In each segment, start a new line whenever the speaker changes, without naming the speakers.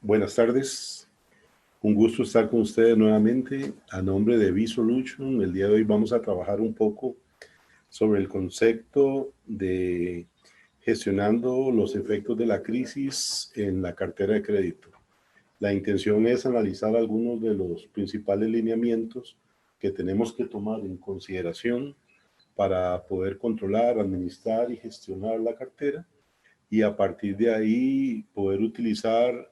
Buenas tardes, un gusto estar con ustedes nuevamente. A nombre de B-Solution, el día de hoy vamos a trabajar un poco sobre el concepto de gestionando los efectos de la crisis en la cartera de crédito. La intención es analizar algunos de los principales lineamientos que tenemos que tomar en consideración para poder controlar, administrar y gestionar la cartera y a partir de ahí poder utilizar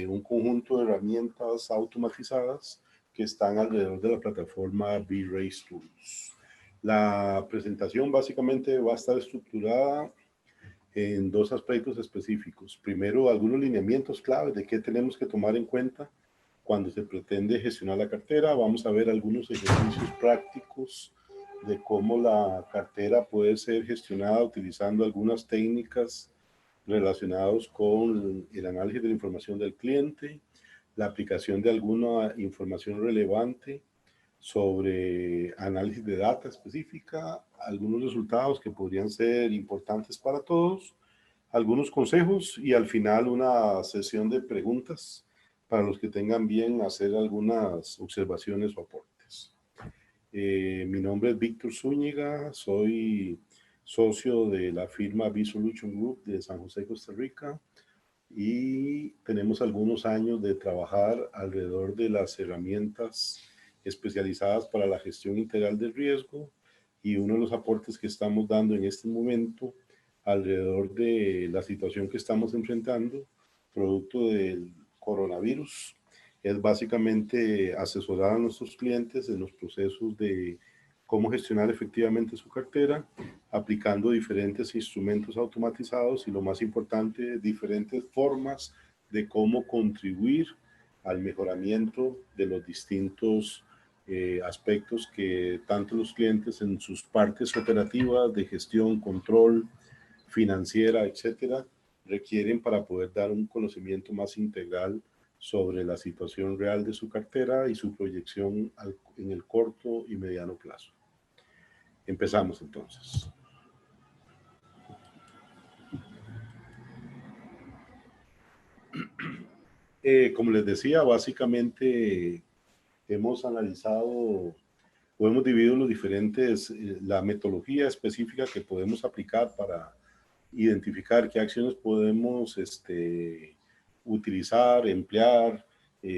un conjunto de herramientas automatizadas que están alrededor de la plataforma B-Race Tools. La presentación básicamente va a estar estructurada en dos aspectos específicos. Primero, algunos lineamientos claves de qué tenemos que tomar en cuenta cuando se pretende gestionar la cartera. Vamos a ver algunos ejercicios prácticos de cómo la cartera puede ser gestionada utilizando algunas técnicas relacionados con el análisis de la información del cliente, la aplicación de alguna información relevante sobre análisis de data específica, algunos resultados que podrían ser importantes para todos, algunos consejos y al final una sesión de preguntas para los que tengan bien hacer algunas observaciones o aportes. Mi nombre es Víctor Zúñiga, soy socio de la firma B-Solution Group de San José, Costa Rica, y tenemos algunos años de trabajar alrededor de las herramientas especializadas para la gestión integral del riesgo y uno de los aportes que estamos dando en este momento alrededor de la situación que estamos enfrentando, producto del coronavirus, es básicamente asesorar a nuestros clientes en los procesos de cómo gestionar efectivamente su cartera, aplicando diferentes instrumentos automatizados y lo más importante, diferentes formas de cómo contribuir al mejoramiento de los distintos aspectos que tanto los clientes en sus partes operativas de gestión, control, financiera, etcétera, requieren para poder dar un conocimiento más integral sobre la situación real de su cartera y su proyección en el corto y mediano plazo. Empezamos entonces. Como les decía, básicamente hemos analizado o hemos dividido los diferentes, la metodología específica que podemos aplicar para identificar qué acciones podemos utilizar, emplear,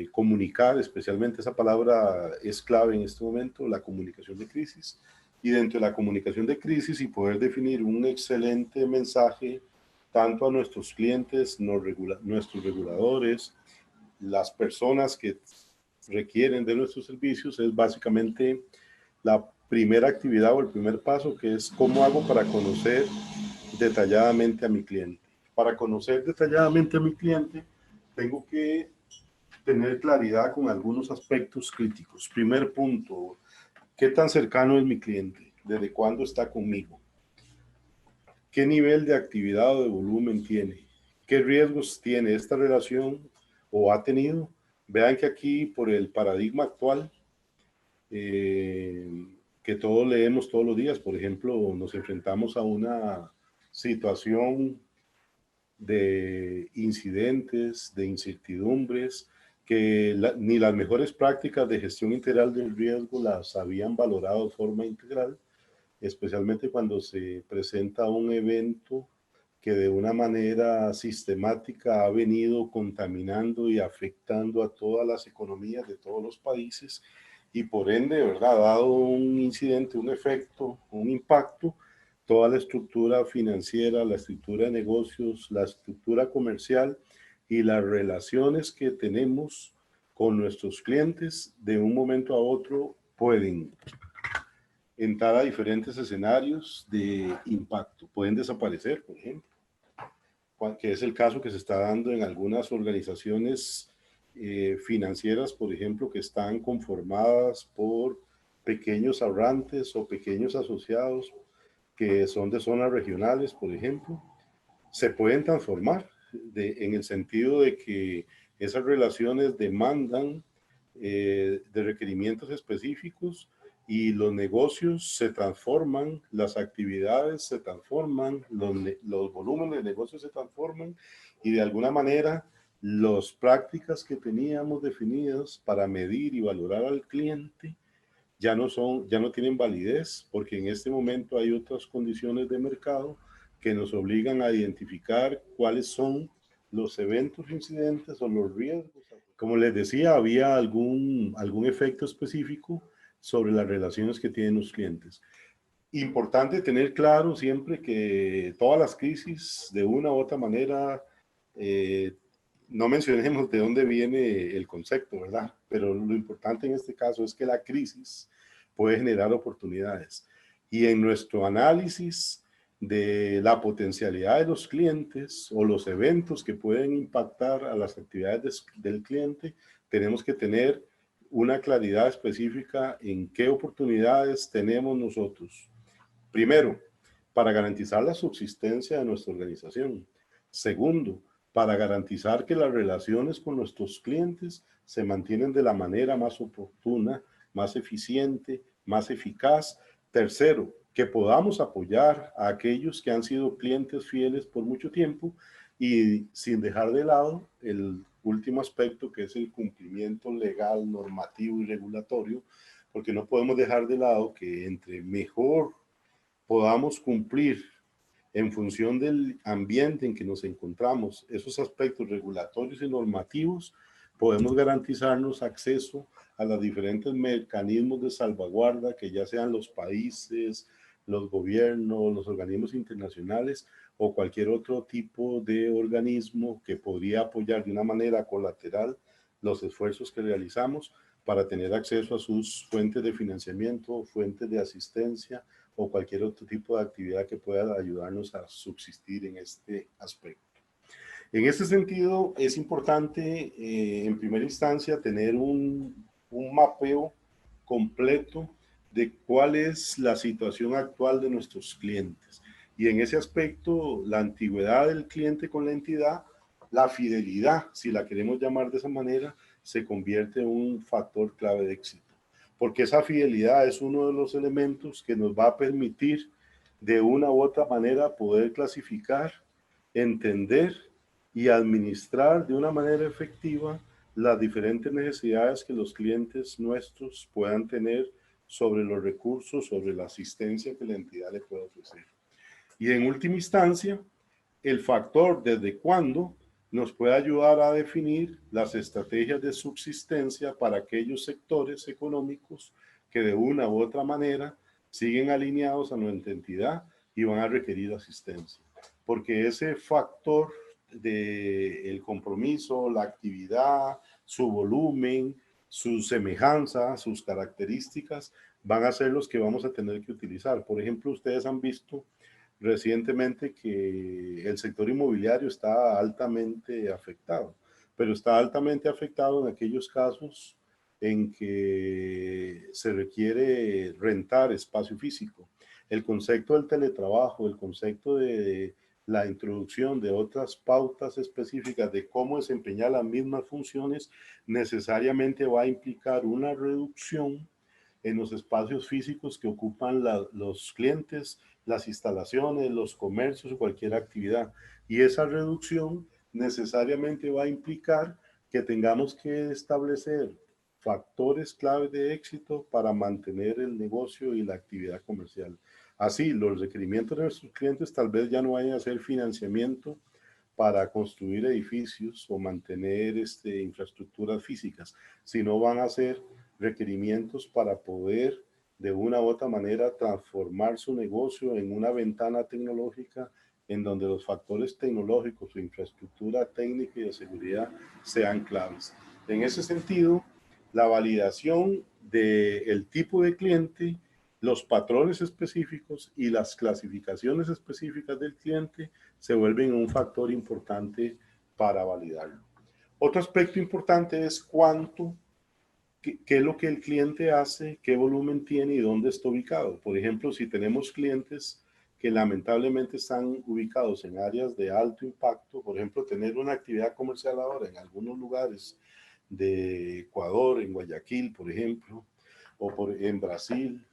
comunicar, especialmente esa palabra es clave en este momento, la comunicación de crisis. Y dentro de la comunicación de crisis y poder definir un excelente mensaje tanto a nuestros clientes, nuestros reguladores, las personas que requieren de nuestros servicios, es básicamente la primera actividad o el primer paso, que es cómo hago para conocer detalladamente a mi cliente. Para conocer detalladamente a mi cliente, tengo que tener claridad con algunos aspectos críticos. Primer punto, ¿qué tan cercano es mi cliente? ¿Desde cuándo está conmigo? ¿Qué nivel de actividad o de volumen tiene? ¿Qué riesgos tiene esta relación o ha tenido? Vean que aquí, por el paradigma actual, que todos leemos todos los días, por ejemplo, nos enfrentamos a una situación de incidentes, de incertidumbres, que ni las mejores prácticas de gestión integral del riesgo las habían valorado de forma integral, especialmente cuando se presenta un evento que de una manera sistemática ha venido contaminando y afectando a todas las economías de todos los países y por ende, ¿verdad? Ha dado un incidente, un efecto, un impacto, toda la estructura financiera, la estructura de negocios, la estructura comercial y las relaciones que tenemos con nuestros clientes de un momento a otro pueden entrar a diferentes escenarios de impacto. Pueden desaparecer, por ejemplo, que es el caso que se está dando en algunas organizaciones financieras, por ejemplo, que están conformadas por pequeños ahorrantes o pequeños asociados que son de zonas regionales, por ejemplo, se pueden transformar en el sentido de que esas relaciones demandan de requerimientos específicos y los negocios se transforman, las actividades se transforman, los volúmenes de negocios se transforman y de alguna manera las prácticas que teníamos definidas para medir y valorar al cliente ya no tienen validez, porque en este momento hay otras condiciones de mercado que nos obligan a identificar cuáles son los eventos incidentes o los riesgos. Como les decía, había algún efecto específico sobre las relaciones que tienen los clientes. Importante tener claro siempre que todas las crisis, de una u otra manera, no mencionemos de dónde viene el concepto, ¿verdad? Pero lo importante en este caso es que la crisis puede generar oportunidades. Y en nuestro análisis de la potencialidad de los clientes o los eventos que pueden impactar a las actividades del cliente, tenemos que tener una claridad específica en qué oportunidades tenemos nosotros. Primero, para garantizar la subsistencia de nuestra organización. Segundo, para garantizar que las relaciones con nuestros clientes se mantienen de la manera más oportuna, más eficiente, más eficaz. Tercero, que podamos apoyar a aquellos que han sido clientes fieles por mucho tiempo y sin dejar de lado el último aspecto, que es el cumplimiento legal, normativo y regulatorio, porque no podemos dejar de lado que entre mejor podamos cumplir en función del ambiente en que nos encontramos, esos aspectos regulatorios y normativos, podemos garantizarnos acceso a los diferentes mecanismos de salvaguarda que ya sean los países, los gobiernos, los organismos internacionales o cualquier otro tipo de organismo que podría apoyar de una manera colateral los esfuerzos que realizamos para tener acceso a sus fuentes de financiamiento, fuentes de asistencia, o cualquier otro tipo de actividad que pueda ayudarnos a subsistir en este aspecto. En este sentido, es importante, en primera instancia, tener un mapeo completo de cuál es la situación actual de nuestros clientes. Y en ese aspecto, la antigüedad del cliente con la entidad, la fidelidad, si la queremos llamar de esa manera, se convierte en un factor clave de éxito. Porque esa fidelidad es uno de los elementos que nos va a permitir de una u otra manera poder clasificar, entender y administrar de una manera efectiva las diferentes necesidades que los clientes nuestros puedan tener sobre los recursos, sobre la asistencia que la entidad le puede ofrecer. Y en última instancia, el factor desde cuándo nos puede ayudar a definir las estrategias de subsistencia para aquellos sectores económicos que de una u otra manera siguen alineados a nuestra entidad y van a requerir asistencia. Porque ese factor del compromiso, la actividad, su volumen, su semejanza, sus características, van a ser los que vamos a tener que utilizar. Por ejemplo, ustedes han visto recientemente que el sector inmobiliario está altamente afectado, pero está altamente afectado en aquellos casos en que se requiere rentar espacio físico. El concepto del teletrabajo, el concepto de la introducción de otras pautas específicas de cómo desempeñar las mismas funciones necesariamente va a implicar una reducción en los espacios físicos que ocupan los clientes, las instalaciones, los comercios o cualquier actividad. Y esa reducción necesariamente va a implicar que tengamos que establecer factores claves de éxito para mantener el negocio y la actividad comercial. Así, los requerimientos de nuestros clientes tal vez ya no vayan a ser financiamiento para construir edificios o mantener infraestructuras físicas, sino van a ser requerimientos para poder de una u otra manera transformar su negocio en una ventana tecnológica en donde los factores tecnológicos, su infraestructura técnica y de seguridad sean claves. En ese sentido, la validación del tipo de cliente, los patrones específicos y las clasificaciones específicas del cliente se vuelven un factor importante para validarlo. Otro aspecto importante es cuánto, qué es lo que el cliente hace, qué volumen tiene y dónde está ubicado. Por ejemplo, si tenemos clientes que lamentablemente están ubicados en áreas de alto impacto, por ejemplo, tener una actividad comercial ahora en algunos lugares de Ecuador, en Guayaquil, por ejemplo, o en Brasil,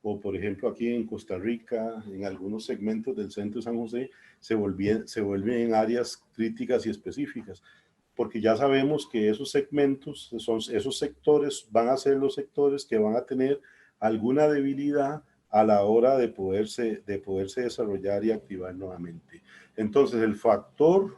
o por ejemplo aquí en Costa Rica, en algunos segmentos del centro de San José, se vuelven en áreas críticas y específicas. porque ya sabemos que esos segmentos, esos sectores van a ser los sectores que van a tener alguna debilidad a la hora de poderse desarrollar y activar nuevamente. Entonces, el factor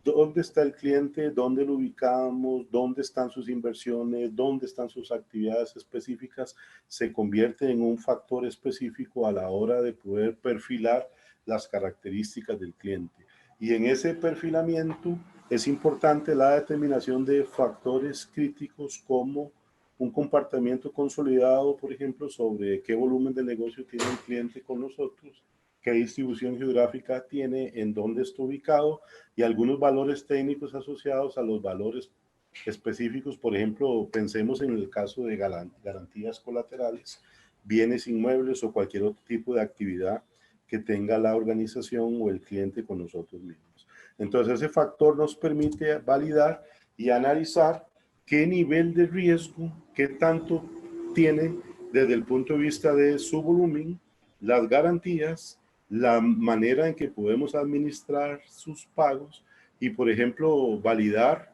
dónde está el cliente, dónde lo ubicamos, dónde están sus inversiones, dónde están sus actividades específicas, se convierte en un factor específico a la hora de poder perfilar las características del cliente. Y en ese perfilamiento es importante la determinación de factores críticos como un comportamiento consolidado, por ejemplo, sobre qué volumen de negocio tiene el cliente con nosotros, qué distribución geográfica tiene, en dónde está ubicado y algunos valores técnicos asociados a los valores específicos. Por ejemplo, pensemos en el caso de garantías colaterales, bienes inmuebles o cualquier otro tipo de actividad que tenga la organización o el cliente con nosotros mismos. Entonces, ese factor nos permite validar y analizar qué nivel de riesgo, qué tanto tiene desde el punto de vista de su volumen, las garantías, la manera en que podemos administrar sus pagos y, por ejemplo, validar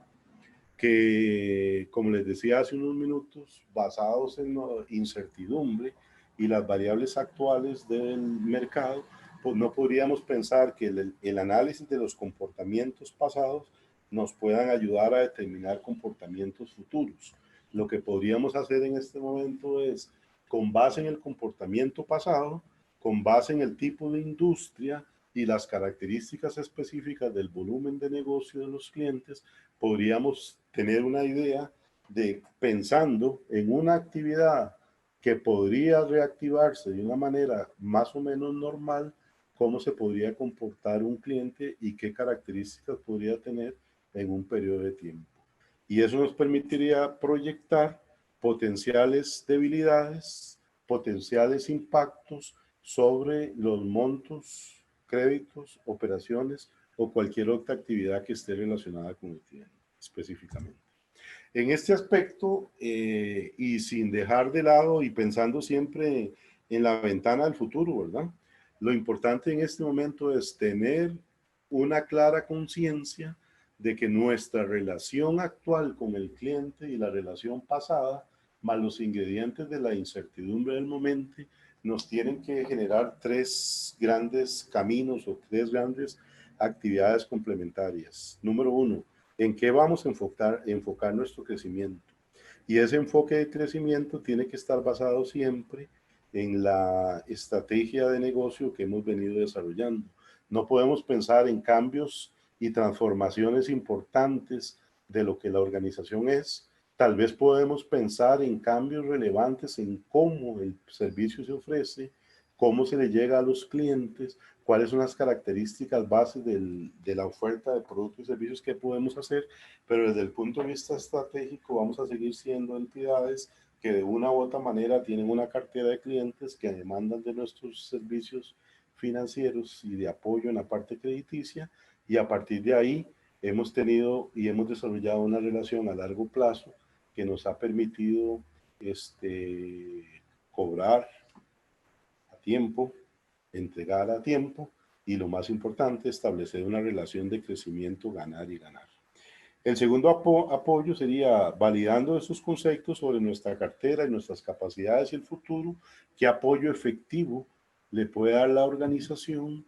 que, como les decía hace unos minutos, basados en la incertidumbre y las variables actuales del mercado, pues no podríamos pensar que el análisis de los comportamientos pasados nos puedan ayudar a determinar comportamientos futuros. Lo que podríamos hacer en este momento es, con base en el comportamiento pasado, con base en el tipo de industria y las características específicas del volumen de negocio de los clientes, podríamos tener una idea de, pensando en una actividad que podría reactivarse de una manera más o menos normal, cómo se podría comportar un cliente y qué características podría tener en un periodo de tiempo. Y eso nos permitiría proyectar potenciales debilidades, potenciales impactos sobre los montos, créditos, operaciones o cualquier otra actividad que esté relacionada con el cliente específicamente. En este aspecto, y sin dejar de lado y pensando siempre en la ventana del futuro, ¿verdad? Lo importante en este momento es tener una clara conciencia de que nuestra relación actual con el cliente y la relación pasada, más los ingredientes de la incertidumbre del momento, nos tienen que generar tres grandes caminos o tres grandes actividades complementarias. Número uno, ¿en qué vamos a enfocar nuestro crecimiento? Y ese enfoque de crecimiento tiene que estar basado siempre en la estrategia de negocio que hemos venido desarrollando. No podemos pensar en cambios y transformaciones importantes de lo que la organización es. Tal vez podemos pensar en cambios relevantes en cómo el servicio se ofrece, cómo se le llega a los clientes, cuáles son las características bases de la oferta de productos y servicios que podemos hacer, pero desde el punto de vista estratégico vamos a seguir siendo entidades que de una u otra manera tienen una cartera de clientes que demandan de nuestros servicios financieros y de apoyo en la parte crediticia, y a partir de ahí hemos tenido y hemos desarrollado una relación a largo plazo que nos ha permitido cobrar a tiempo, entregar a tiempo y, lo más importante, establecer una relación de crecimiento, ganar y ganar. El segundo apoyo sería validando esos conceptos sobre nuestra cartera y nuestras capacidades y el futuro, qué apoyo efectivo le puede dar la organización,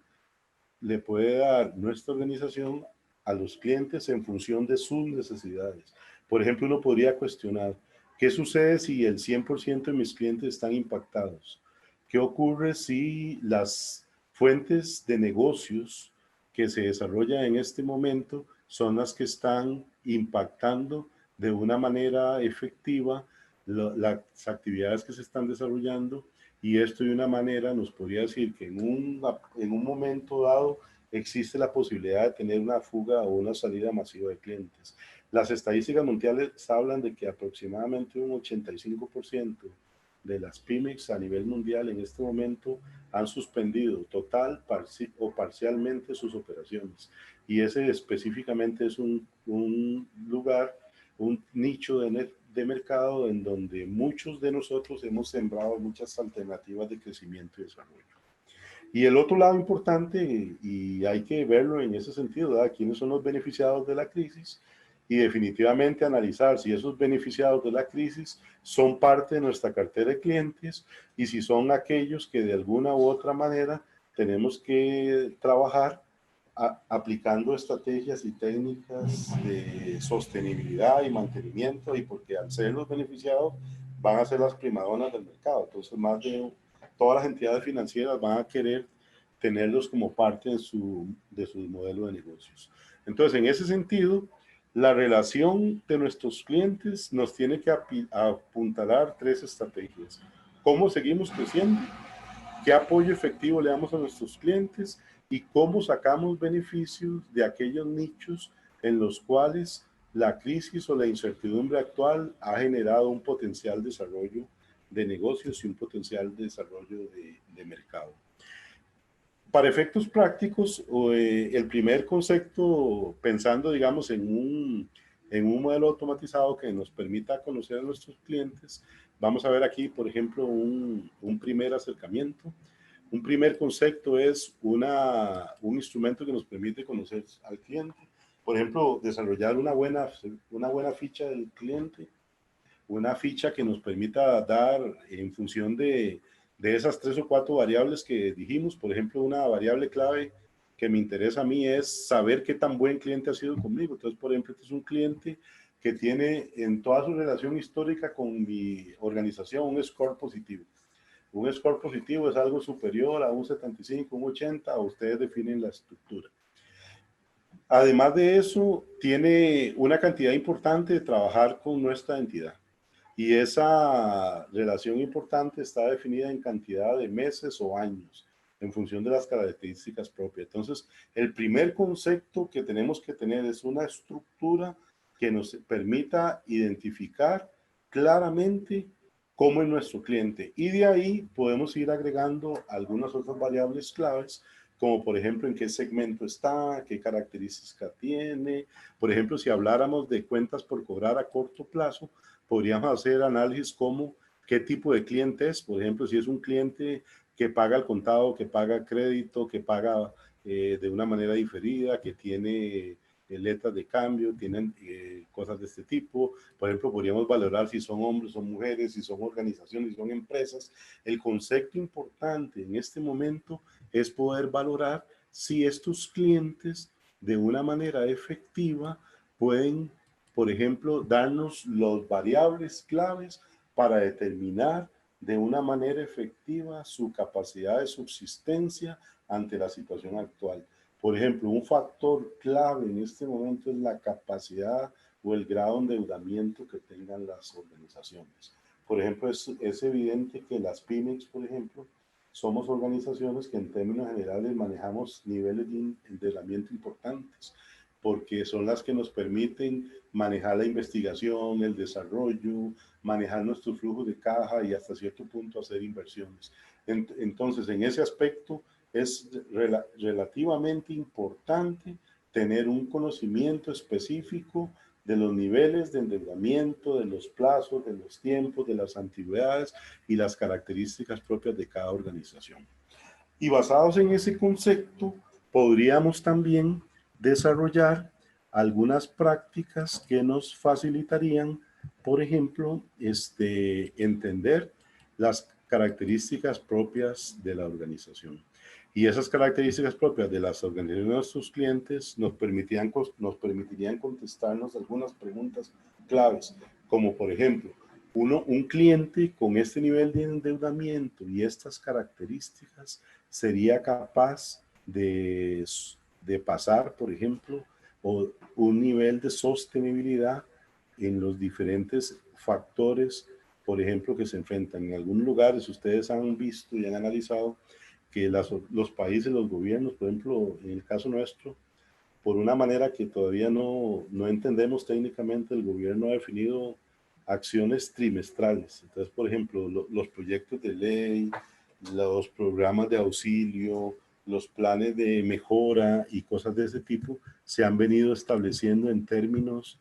le puede dar nuestra organización a los clientes en función de sus necesidades. Por ejemplo, uno podría cuestionar, ¿qué sucede si el 100% de mis clientes están impactados? ¿Qué ocurre si las fuentes de negocios que se desarrollan en este momento son las que están impactando de una manera efectiva las actividades que se están desarrollando? Y esto de una manera nos podría decir que en un momento dado existe la posibilidad de tener una fuga o una salida masiva de clientes. Las estadísticas mundiales hablan de que aproximadamente un 85% de las pymes a nivel mundial en este momento han suspendido total o parcialmente sus operaciones. Y ese específicamente es un lugar, un nicho de mercado en donde muchos de nosotros hemos sembrado muchas alternativas de crecimiento y desarrollo. Y el otro lado importante, y hay que verlo en ese sentido, ¿verdad? ¿Quiénes son los beneficiados de la crisis? y definitivamente analizar si esos beneficiados de la crisis son parte de nuestra cartera de clientes y si son aquellos que de alguna u otra manera tenemos que trabajar aplicando estrategias y técnicas de sostenibilidad y mantenimiento, y porque al ser los beneficiados van a ser las primadonas del mercado. Entonces, más de todas las entidades financieras van a querer tenerlos como parte de su modelo de negocios. Entonces, en ese sentido, la relación de nuestros clientes nos tiene que apuntalar tres estrategias. ¿Cómo seguimos creciendo? ¿Qué apoyo efectivo le damos a nuestros clientes? ¿Y cómo sacamos beneficios de aquellos nichos en los cuales la crisis o la incertidumbre actual ha generado un potencial desarrollo de negocios y un potencial de desarrollo de mercado? Para efectos prácticos, el primer concepto, pensando, digamos, en un modelo automatizado que nos permita conocer a nuestros clientes, vamos a ver aquí, por ejemplo, un primer acercamiento. Un primer concepto es un instrumento que nos permite conocer al cliente. Por ejemplo, desarrollar una buena ficha del cliente, una ficha que nos permita dar en función de esas 3 o 4 variables que dijimos. Por ejemplo, una variable clave que me interesa a mí es saber qué tan buen cliente ha sido conmigo. Entonces, por ejemplo, este es un cliente que tiene en toda su relación histórica con mi organización un score positivo. Un score positivo es algo superior a un 75, un 80, o ustedes definen la estructura. Además de eso, tiene una cantidad importante de trabajar con nuestra entidad. Y esa relación importante está definida en cantidad de meses o años, en función de las características propias. Entonces, el primer concepto que tenemos que tener es una estructura que nos permita identificar claramente cómo es nuestro cliente. Y de ahí podemos ir agregando algunas otras variables claves, como por ejemplo en qué segmento está, qué características tiene. Por ejemplo, si habláramos de cuentas por cobrar a corto plazo, podríamos hacer análisis como qué tipo de cliente es. Por ejemplo, si es un cliente que paga al contado, que paga crédito, que paga de una manera diferida, que tiene letras de cambio, tienen cosas de este tipo. Por ejemplo, podríamos valorar si son hombres o mujeres, si son organizaciones, si son empresas. El concepto importante en este momento es poder valorar si estos clientes de una manera efectiva pueden, por ejemplo, darnos los variables claves para determinar de una manera efectiva su capacidad de subsistencia ante la situación actual. Por ejemplo, un factor clave en este momento es la capacidad o el grado de endeudamiento que tengan las organizaciones. Por ejemplo, es evidente que las pymes, por ejemplo, somos organizaciones que en términos generales manejamos niveles de endeudamiento importantes, porque son las que nos permiten manejar la investigación, el desarrollo, manejar nuestros flujos de caja y hasta cierto punto hacer inversiones. Entonces, en ese aspecto es relativamente importante tener un conocimiento específico de los niveles de endeudamiento, de los plazos, de los tiempos, de las antigüedades y las características propias de cada organización. Y basados en ese concepto, podríamos también desarrollar algunas prácticas que nos facilitarían, por ejemplo, entender las características propias de la organización. Y esas características propias de las organizaciones de nuestros clientes nos permitirían contestarnos algunas preguntas claves, como por ejemplo, un cliente con este nivel de endeudamiento y estas características sería capaz de pasar, por ejemplo, un nivel de sostenibilidad en los diferentes factores, por ejemplo, que se enfrentan. En algunos lugares ustedes han visto y han analizado que los países, los gobiernos, por ejemplo, en el caso nuestro, por una manera que todavía no entendemos técnicamente, el gobierno ha definido acciones trimestrales. Entonces, por ejemplo, los proyectos de ley, los programas de auxilio, los planes de mejora y cosas de ese tipo se han venido estableciendo en términos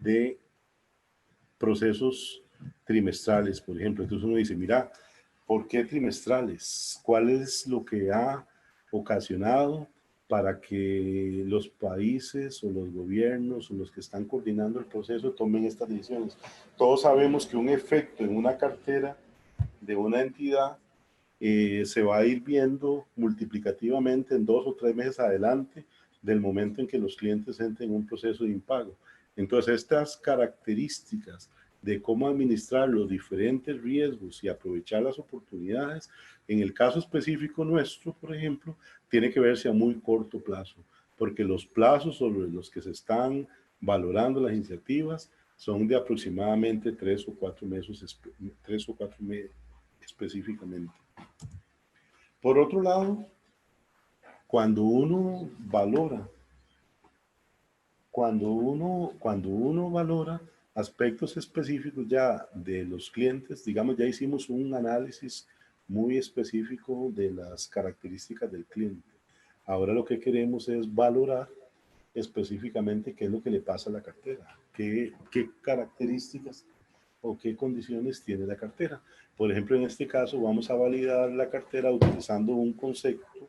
de procesos trimestrales, por ejemplo. Entonces uno dice, mira, ¿por qué trimestrales? ¿Cuál es lo que ha ocasionado para que los países o los gobiernos o los que están coordinando el proceso tomen estas decisiones. Todos sabemos que un efecto en una cartera de una entidad se va a ir viendo multiplicativamente en 2 o 3 meses adelante del momento en que los clientes entren en un proceso de impago. Entonces, estas características de cómo administrar los diferentes riesgos y aprovechar las oportunidades, en el caso específico nuestro, por ejemplo, tiene que verse a muy corto plazo, porque los plazos sobre los que se están valorando las iniciativas son de aproximadamente 3 o 4 meses, 3 o 4 meses específicamente. Por otro lado, cuando uno valora, cuando uno valora aspectos específicos ya de los clientes, digamos, ya hicimos un análisis muy específico de las características del cliente. Ahora lo que queremos es valorar específicamente qué es lo que le pasa a la cartera, qué características o qué condiciones tiene la cartera. Por ejemplo, en este caso vamos a validar la cartera utilizando un concepto,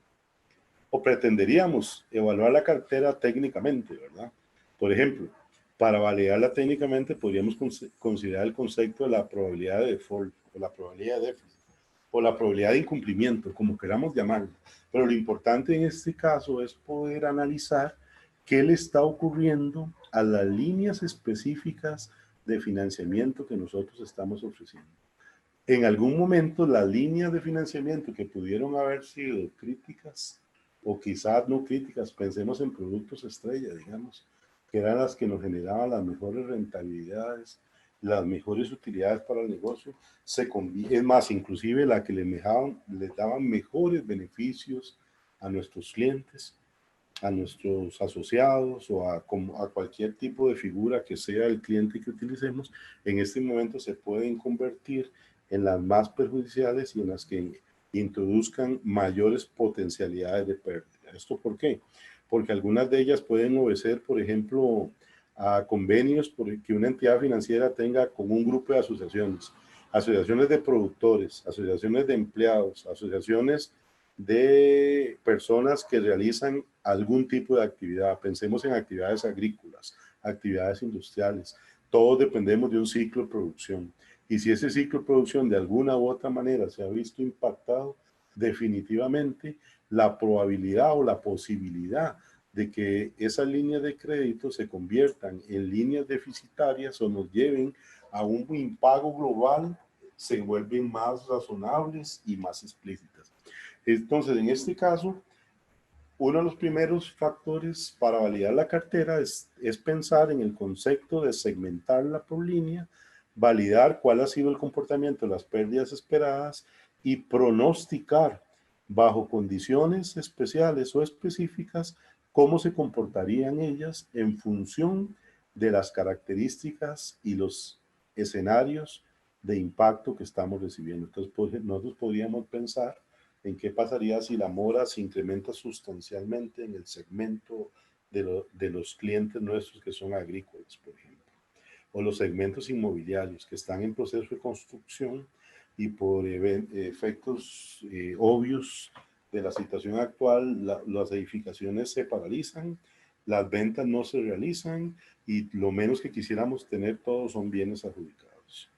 o pretenderíamos evaluar la cartera técnicamente, ¿verdad? Por ejemplo, para validarla técnicamente podríamos considerar el concepto de la probabilidad de default, o la probabilidad de déficit, o la probabilidad de incumplimiento, como queramos llamarlo. Pero lo importante en este caso es poder analizar qué le está ocurriendo a las líneas específicas de financiamiento que nosotros estamos ofreciendo. En algún momento las líneas de financiamiento que pudieron haber sido críticas o quizás no críticas, pensemos en productos estrella, digamos, que eran las que nos generaban las mejores rentabilidades, las mejores utilidades para el negocio, es más, inclusive la que les daban mejores beneficios a nuestros clientes, a nuestros asociados o a cualquier tipo de figura que sea el cliente que utilicemos, en este momento se pueden convertir en las más perjudiciales y en las que introduzcan mayores potencialidades de pérdida. ¿Esto por qué? Porque algunas de ellas pueden obedecer, por ejemplo, a convenios que una entidad financiera tenga con un grupo de asociaciones, asociaciones de productores, asociaciones de empleados, asociaciones de personas que realizan algún tipo de actividad. Pensemos en actividades agrícolas, actividades industriales. Todos dependemos de un ciclo de producción. Y si ese ciclo de producción de alguna u otra manera se ha visto impactado, definitivamente la probabilidad o la posibilidad de que esas líneas de crédito se conviertan en líneas deficitarias o nos lleven a un impago global se vuelven más razonables y más explícitas. Entonces, en este caso, uno de los primeros factores para validar la cartera es pensar en el concepto de segmentarla por línea, validar cuál ha sido el comportamiento de las pérdidas esperadas y pronosticar bajo condiciones especiales o específicas cómo se comportarían ellas en función de las características y los escenarios de impacto que estamos recibiendo. Entonces, nosotros podríamos pensar en qué pasaría si la mora se incrementa sustancialmente en el segmento de los clientes nuestros que son agrícolas, por ejemplo, o los segmentos inmobiliarios que están en proceso de construcción y por efectos obvios de la situación actual, las edificaciones se paralizan, las ventas no se realizan y lo menos que quisiéramos tener todos son bienes adjudicados.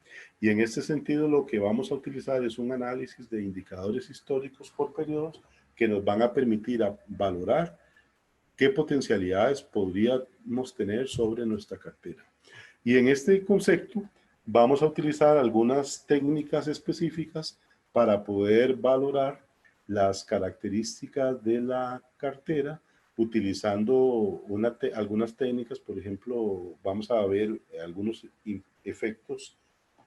Y en este sentido lo que vamos a utilizar es un análisis de indicadores históricos por periodos que nos van a permitir valorar qué potencialidades podríamos tener sobre nuestra cartera. Y en este concepto vamos a utilizar algunas técnicas específicas para poder valorar las características de la cartera utilizando algunas técnicas. Por ejemplo, vamos a ver algunos efectos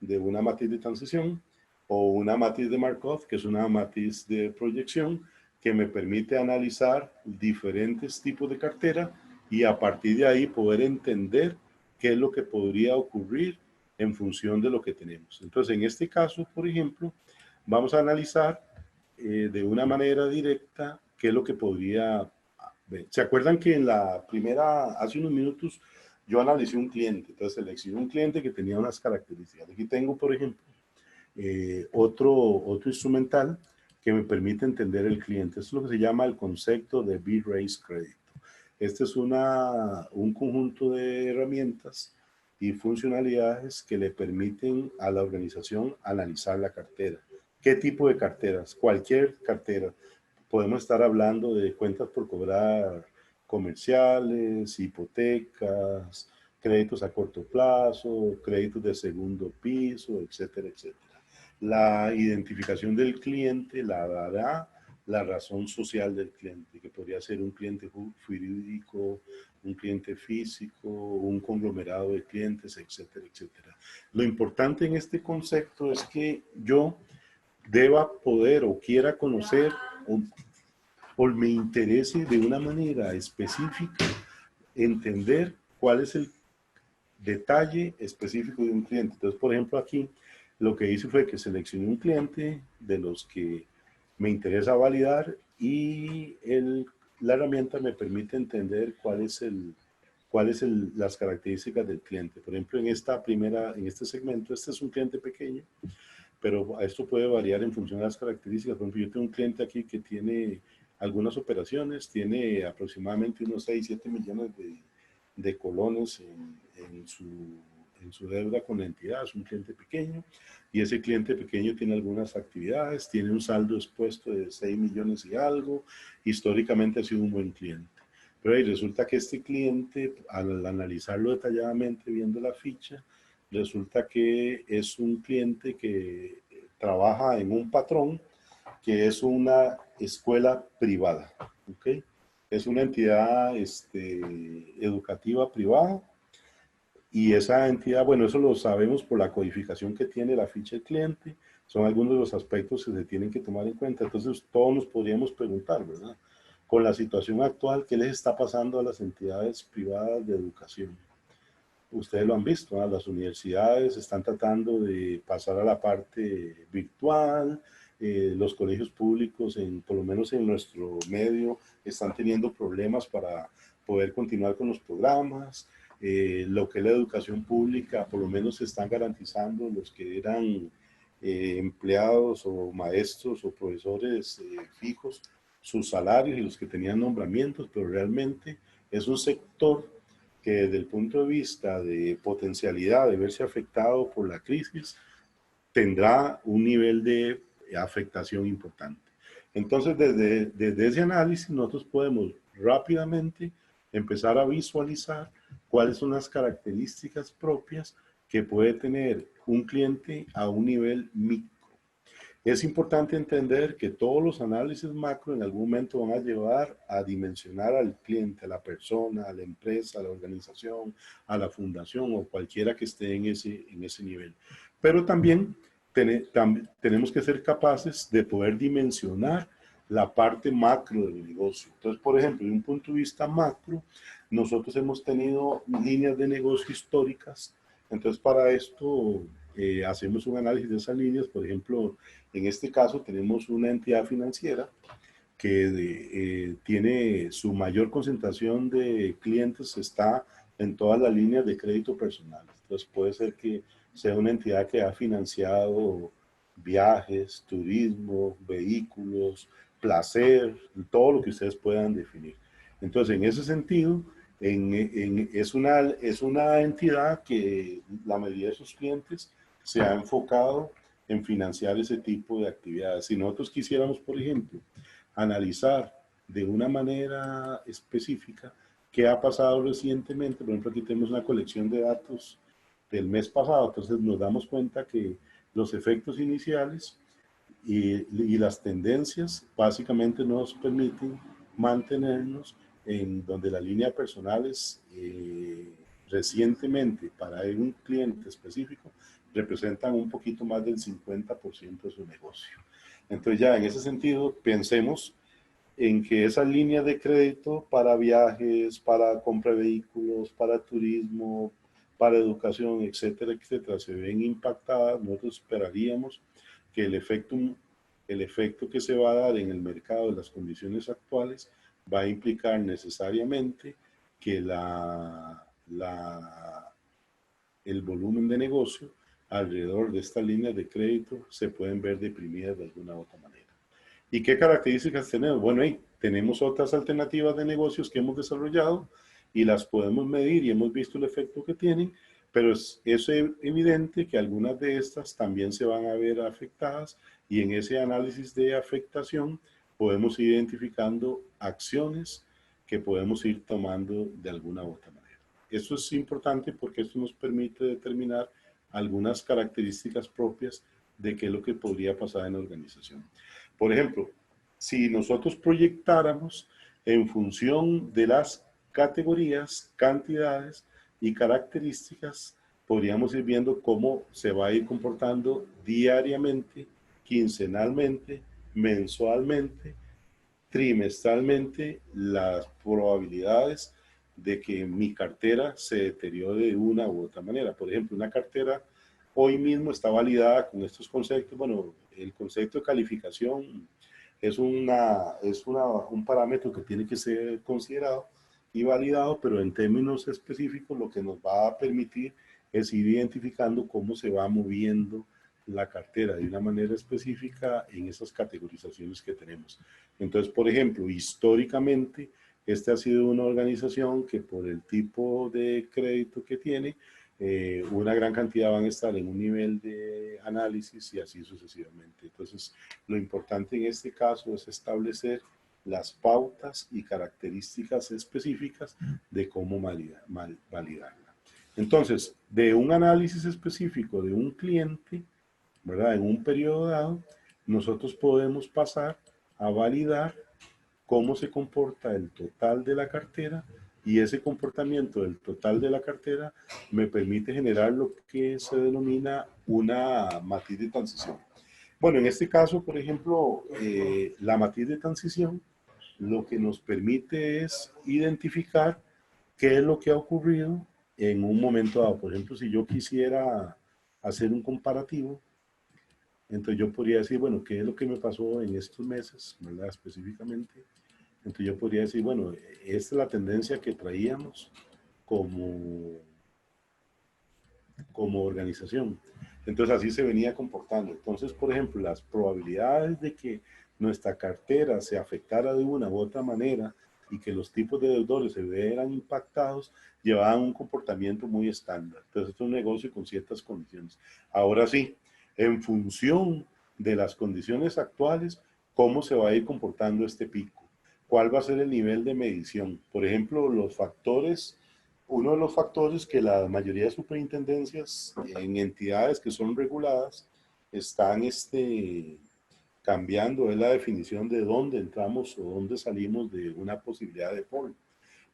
de una matriz de transición o una matriz de Markov, que es una matriz de proyección que me permite analizar diferentes tipos de cartera y a partir de ahí poder entender qué es lo que podría ocurrir en función de lo que tenemos. Entonces, en este caso, por ejemplo, vamos a analizar de una manera directa qué es lo que podría ver. ¿Se acuerdan que en la primera, hace unos minutos, yo analicé un cliente? Entonces, seleccioné un cliente que tenía unas características. Aquí tengo, por ejemplo, otro instrumental que me permite entender el cliente. Esto es lo que se llama el concepto de B-Race Crédito. Este es un conjunto de herramientas y funcionalidades que le permiten a la organización analizar la cartera. ¿Qué tipo de carteras? Cualquier cartera. Podemos estar hablando de cuentas por cobrar comerciales, hipotecas, créditos a corto plazo, créditos de segundo piso, etcétera, etcétera. La identificación del cliente la dará la razón social del cliente, que podría ser un cliente jurídico, un cliente físico, un conglomerado de clientes, etcétera, etcétera. Lo importante en este concepto es que yo deba poder o quiera conocer o me interese de una manera específica entender cuál es el detalle específico de un cliente. Entonces, por ejemplo, aquí lo que hice fue que seleccioné un cliente de los que me interesa validar y la herramienta me permite entender las características del cliente. Por ejemplo, en este segmento, este es un cliente pequeño, pero esto puede variar en función de las características. Por ejemplo, yo tengo un cliente aquí que tiene algunas operaciones, tiene aproximadamente unos 6, 7 millones de colones en su deuda con la entidad. Es un cliente pequeño y ese cliente pequeño tiene algunas actividades, tiene un saldo expuesto de 6 millones y algo. Históricamente ha sido un buen cliente. Pero ahí resulta que este cliente, al analizarlo detalladamente, viendo la ficha, resulta que es un cliente que trabaja en un patrón que es una escuela privada, ¿ok? Es una entidad educativa privada y esa entidad, bueno, eso lo sabemos por la codificación que tiene la ficha del cliente, son algunos de los aspectos que se tienen que tomar en cuenta. Entonces, todos nos podríamos preguntar, ¿verdad? Con la situación actual, ¿qué les está pasando a las entidades privadas de educación? Ustedes lo han visto, ¿no? Las universidades están tratando de pasar a la parte virtual, los colegios públicos, por lo menos en nuestro medio, están teniendo problemas para poder continuar con los programas. Lo que es la educación pública, por lo menos se están garantizando los que eran empleados o maestros o profesores fijos, sus salarios y los que tenían nombramientos, pero realmente es un sector que desde el punto de vista de potencialidad de verse afectado por la crisis, tendrá un nivel de afectación importante. Entonces, desde ese análisis, nosotros podemos rápidamente empezar a visualizar cuáles son las características propias que puede tener un cliente a un nivel micro. Es importante entender que todos los análisis macro en algún momento van a llevar a dimensionar al cliente, a la persona, a la empresa, a la organización, a la fundación o cualquiera que esté en ese nivel. Pero también tenemos que ser capaces de poder dimensionar la parte macro del negocio. Entonces, por ejemplo, de un punto de vista macro, nosotros hemos tenido líneas de negocio históricas. Entonces, para esto hacemos un análisis de esas líneas. Por ejemplo, en este caso tenemos una entidad financiera que tiene su mayor concentración de clientes está en todas las líneas de crédito personal. Entonces puede ser que sea una entidad que ha financiado viajes, turismo, vehículos, placer, todo lo que ustedes puedan definir. Entonces, en ese sentido, es una entidad que la mayoría de sus clientes se ha enfocado en financiar ese tipo de actividades. Si nosotros quisiéramos, por ejemplo, analizar de una manera específica qué ha pasado recientemente, por ejemplo, aquí tenemos una colección de datos del mes pasado, entonces nos damos cuenta que los efectos iniciales y las tendencias básicamente nos permiten mantenernos en donde la línea personal es recientemente para un cliente específico representan un poquito más del 50% de su negocio. Entonces ya en ese sentido pensemos en que esas líneas de crédito para viajes, para compra de vehículos, para turismo, para educación, etcétera, etcétera, se ven impactadas. Nosotros esperaríamos que el efecto que se va a dar en el mercado de las condiciones actuales va a implicar necesariamente que el volumen de negocio alrededor de estas líneas de crédito se pueden ver deprimidas de alguna u otra manera. ¿Y qué características tenemos? Bueno, tenemos otras alternativas de negocios que hemos desarrollado y las podemos medir y hemos visto el efecto que tienen, pero es evidente que algunas de estas también se van a ver afectadas y en ese análisis de afectación podemos ir identificando acciones que podemos ir tomando de alguna u otra manera. Esto es importante porque esto nos permite determinar algunas características propias de qué es lo que podría pasar en la organización. Por ejemplo, si nosotros proyectáramos en función de las categorías, cantidades y características, podríamos ir viendo cómo se va a ir comportando diariamente, quincenalmente, mensualmente, trimestralmente las probabilidades de que mi cartera se deteriore de una u otra manera. Por ejemplo, una cartera hoy mismo está validada con estos conceptos. Bueno, el concepto de calificación un parámetro que tiene que ser considerado y validado, pero en términos específicos lo que nos va a permitir es ir identificando cómo se va moviendo la cartera de una manera específica en esas categorizaciones que tenemos. Entonces, por ejemplo, históricamente, esta ha sido una organización que por el tipo de crédito que tiene, una gran cantidad van a estar en un nivel de análisis y así sucesivamente. Entonces, lo importante en este caso es establecer las pautas y características específicas de cómo validarla. Entonces, de un análisis específico de un cliente, ¿verdad? En un periodo dado, nosotros podemos pasar a validar cómo se comporta el total de la cartera y ese comportamiento del total de la cartera me permite generar lo que se denomina una matriz de transición. Bueno, en este caso, por ejemplo, la matriz de transición lo que nos permite es identificar qué es lo que ha ocurrido en un momento dado. Por ejemplo, si yo quisiera hacer un comparativo, entonces yo podría decir, bueno, ¿qué es lo que me pasó en estos meses, ¿verdad? Específicamente. Entonces yo podría decir, bueno, esta es la tendencia que traíamos como, como organización. Entonces así se venía comportando. Entonces, por ejemplo, las probabilidades de que nuestra cartera se afectara de una u otra manera y que los tipos de deudores se vieran impactados, llevaban un comportamiento muy estándar. Entonces, esto es un negocio con ciertas condiciones. Ahora sí, en función de las condiciones actuales, ¿cómo se va a ir comportando este pico? ¿Cuál va a ser el nivel de medición? Por ejemplo, los factores, uno de los factores que la mayoría de superintendencias en entidades que son reguladas están cambiando es la definición de dónde entramos o dónde salimos de una posibilidad de default.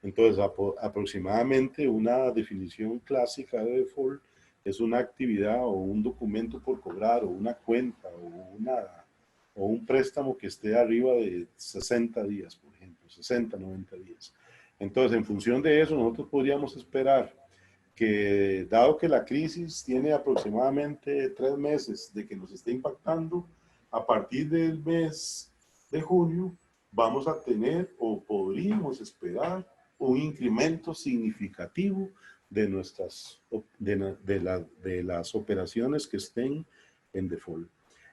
Entonces, aproximadamente una definición clásica de default es una actividad o un documento por cobrar o una cuenta o un préstamo que esté arriba de 60 días, por ejemplo, 60, 90 días. Entonces, en función de eso, nosotros podríamos esperar que, dado que la crisis tiene aproximadamente 3 meses de que nos esté impactando, a partir del mes de junio vamos a tener o podríamos esperar un incremento significativo de de las operaciones que estén en default.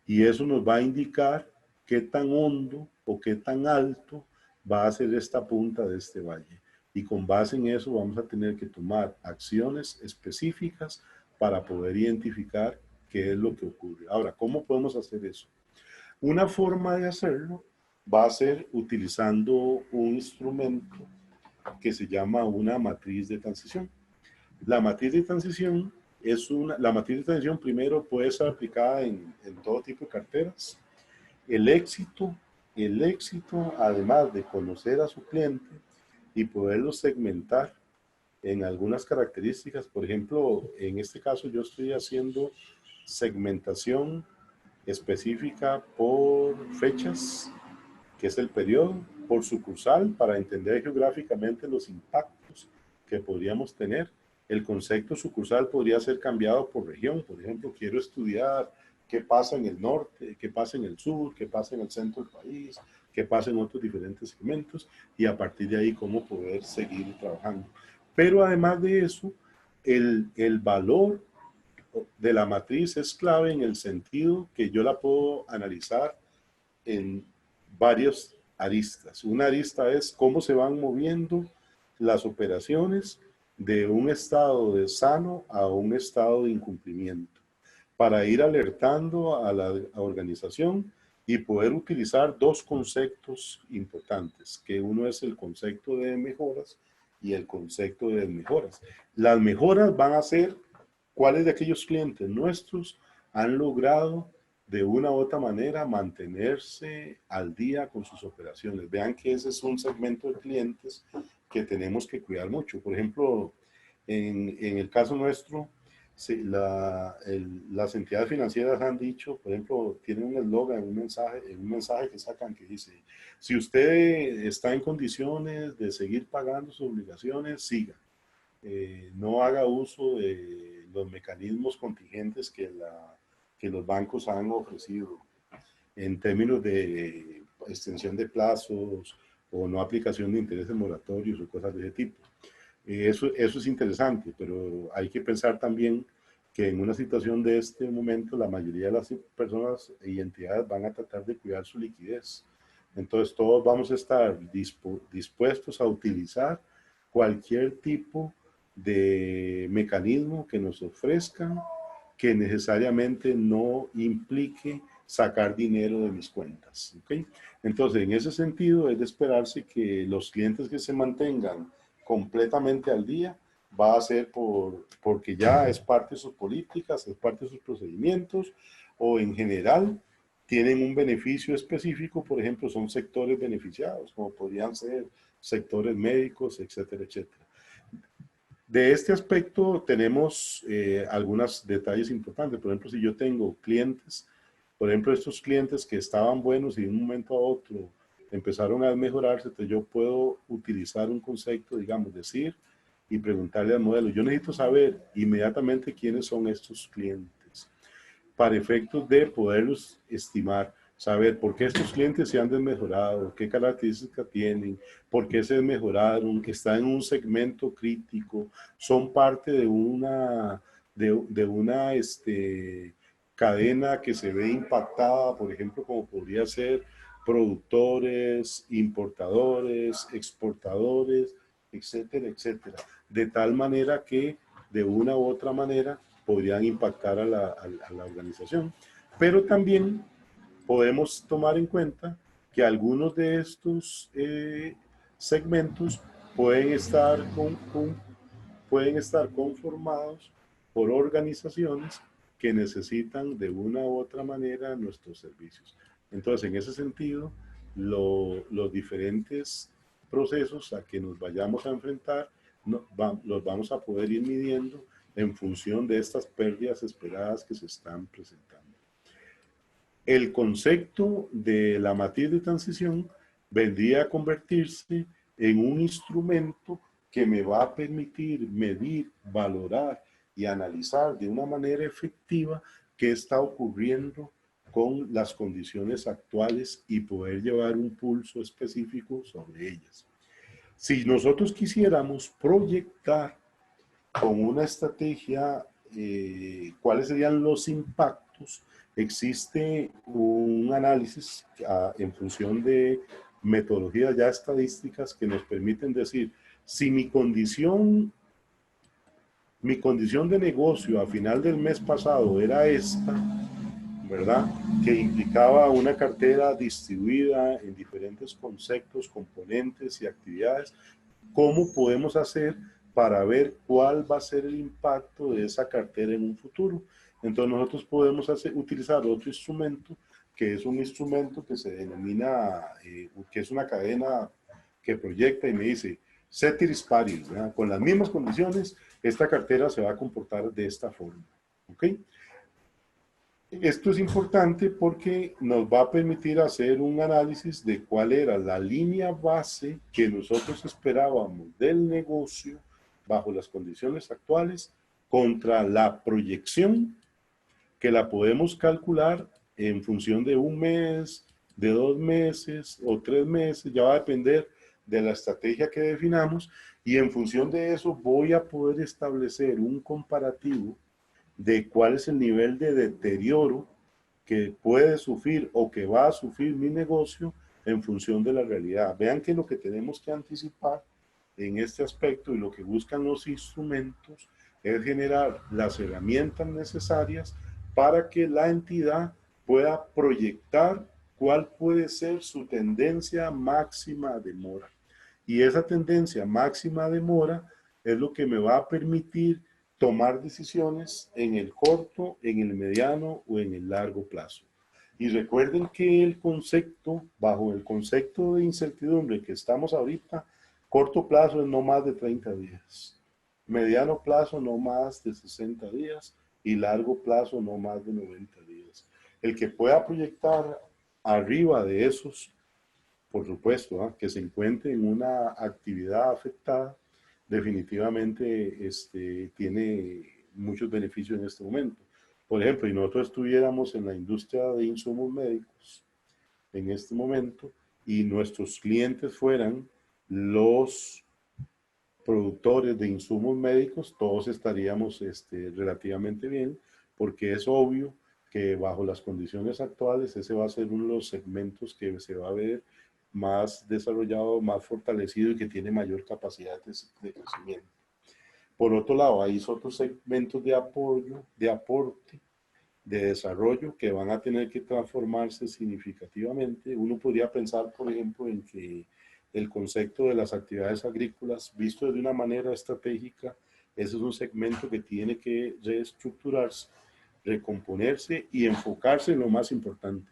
Y eso nos va a indicar qué tan hondo o qué tan alto va a ser esta punta de este valle. Y con base en eso vamos a tener que tomar acciones específicas para poder identificar qué es lo que ocurre. Ahora, ¿cómo podemos hacer eso? Una forma de hacerlo va a ser utilizando un instrumento que se llama una matriz de transición. La matriz de transición la matriz de transición primero puede ser aplicada en todo tipo de carteras. El éxito, el éxito, además de conocer a su cliente y poderlo segmentar en algunas características, por ejemplo, en este caso yo estoy haciendo segmentación específica por fechas, que es el periodo, por sucursal, para entender geográficamente los impactos que podríamos tener. El concepto sucursal podría ser cambiado por región. Por ejemplo, quiero estudiar qué pasa en el norte, qué pasa en el sur, qué pasa en el centro del país, qué pasa en otros diferentes segmentos y a partir de ahí cómo poder seguir trabajando. Pero además de eso, el valor de la matriz es clave en el sentido que yo la puedo analizar en varias aristas. Una arista es cómo se van moviendo las operaciones de un estado de sano a un estado de incumplimiento, para ir alertando a la organización y poder utilizar dos conceptos importantes, que uno es el concepto de mejoras y el concepto de desmejoras. Las mejoras van a ser cuáles de aquellos clientes nuestros han logrado de una u otra manera mantenerse al día con sus operaciones. Vean que ese es un segmento de clientes que tenemos que cuidar mucho. Por ejemplo, en el caso nuestro, sí, las entidades financieras han dicho, por ejemplo, tienen un eslogan, un mensaje que sacan que dice, si usted está en condiciones de seguir pagando sus obligaciones, siga. No haga uso de los mecanismos contingentes que los bancos han ofrecido en términos de extensión de plazos o no aplicación de intereses moratorios o cosas de ese tipo. Eso es interesante, pero hay que pensar también que en una situación de este momento la mayoría de las personas y entidades van a tratar de cuidar su liquidez. Entonces todos vamos a estar dispuestos a utilizar cualquier tipo de mecanismo que nos ofrezcan que necesariamente no implique sacar dinero de mis cuentas. ¿Okay? Entonces, en ese sentido, es de esperarse que los clientes que se mantengan completamente al día va a ser porque ya es parte de sus políticas, es parte de sus procedimientos, o en general tienen un beneficio específico, por ejemplo, son sectores beneficiados, como podrían ser sectores médicos, etcétera, etcétera. De este aspecto tenemos algunos detalles importantes. Por ejemplo, si yo tengo clientes, por ejemplo, estos clientes que estaban buenos y de un momento a otro empezaron a mejorarse, entonces yo puedo utilizar un concepto, digamos, decir y preguntarle al modelo. Yo necesito saber inmediatamente quiénes son estos clientes para efectos de poderlos estimar, saber por qué estos clientes se han desmejorado, qué características tienen, por qué se desmejoraron, que están en un segmento crítico, son parte de una cadena que se ve impactada, por ejemplo, como podría ser productores, importadores, exportadores, etcétera, etcétera. De tal manera que de una u otra manera podrían impactar a la organización. Pero también podemos tomar en cuenta que algunos de estos segmentos pueden estar, pueden estar conformados por organizaciones que necesitan de una u otra manera nuestros servicios. Entonces, en ese sentido, los diferentes procesos a que nos vayamos a enfrentar los vamos a poder ir midiendo en función de estas pérdidas esperadas que se están presentando. El concepto de la matriz de transición vendría a convertirse en un instrumento que me va a permitir medir, valorar y analizar de una manera efectiva qué está ocurriendo con las condiciones actuales y poder llevar un pulso específico sobre ellas. Si nosotros quisiéramos proyectar con una estrategia cuáles serían los impactos, existe un análisis en función de metodologías ya estadísticas que nos permiten decir si mi condición de negocio a final del mes pasado era esta, ¿verdad? Que implicaba una cartera distribuida en diferentes conceptos, componentes y actividades. ¿Cómo podemos hacer para ver cuál va a ser el impacto de esa cartera en un futuro? Entonces nosotros podemos utilizar otro instrumento, que es un instrumento que se denomina, que es una cadena que proyecta y me dice, ceteris paribus, ¿verdad? Con las mismas condiciones, esta cartera se va a comportar de esta forma. ¿Ok? Esto es importante porque nos va a permitir hacer un análisis de cuál era la línea base que nosotros esperábamos del negocio bajo las condiciones actuales contra la proyección que la podemos calcular en función de un mes, de 2 meses o 3 meses, ya va a depender de la estrategia que definamos y en función de eso voy a poder establecer un comparativo de cuál es el nivel de deterioro que puede sufrir o que va a sufrir mi negocio en función de la realidad. Vean que lo que tenemos que anticipar en este aspecto y lo que buscan los instrumentos es generar las herramientas necesarias para que la entidad pueda proyectar cuál puede ser su tendencia máxima de mora. Y esa tendencia máxima de mora es lo que me va a permitir tomar decisiones en el corto, en el mediano o en el largo plazo. Y recuerden que el concepto, bajo el concepto de incertidumbre que estamos ahorita, corto plazo es no más de 30 días, mediano plazo no más de 60 días y largo plazo no más de 90 días. El que pueda proyectar arriba de esos, por supuesto, que se encuentre en una actividad afectada, definitivamente tiene muchos beneficios en este momento. Por ejemplo, si nosotros estuviéramos en la industria de insumos médicos en este momento y nuestros clientes fueran los productores de insumos médicos, todos estaríamos relativamente bien, porque es obvio que bajo las condiciones actuales ese va a ser uno de los segmentos que se va a ver más desarrollado, más fortalecido y que tiene mayor capacidad de crecimiento. Por otro lado, hay otros segmentos de apoyo, de aporte, de desarrollo que van a tener que transformarse significativamente. Uno podría pensar, por ejemplo, en que el concepto de las actividades agrícolas, visto de una manera estratégica, ese es un segmento que tiene que reestructurarse, recomponerse y enfocarse en lo más importante,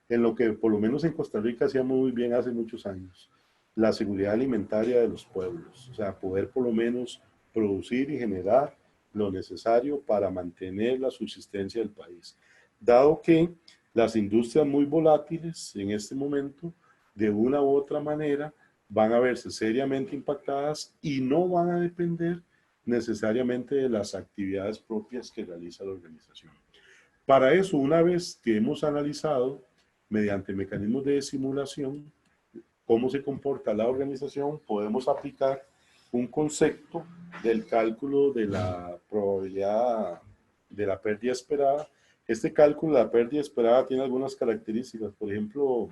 en lo que por lo menos en Costa Rica hacíamos muy bien hace muchos años, la seguridad alimentaria de los pueblos, o sea, poder por lo menos producir y generar lo necesario para mantener la subsistencia del país. Dado que las industrias muy volátiles en este momento, de una u otra manera, van a verse seriamente impactadas y no van a depender necesariamente de las actividades propias que realiza la organización. Para eso, una vez que hemos analizado mediante mecanismos de simulación cómo se comporta la organización, podemos aplicar un concepto del cálculo de la probabilidad de la pérdida esperada. Este cálculo de la pérdida esperada tiene algunas características. Por ejemplo,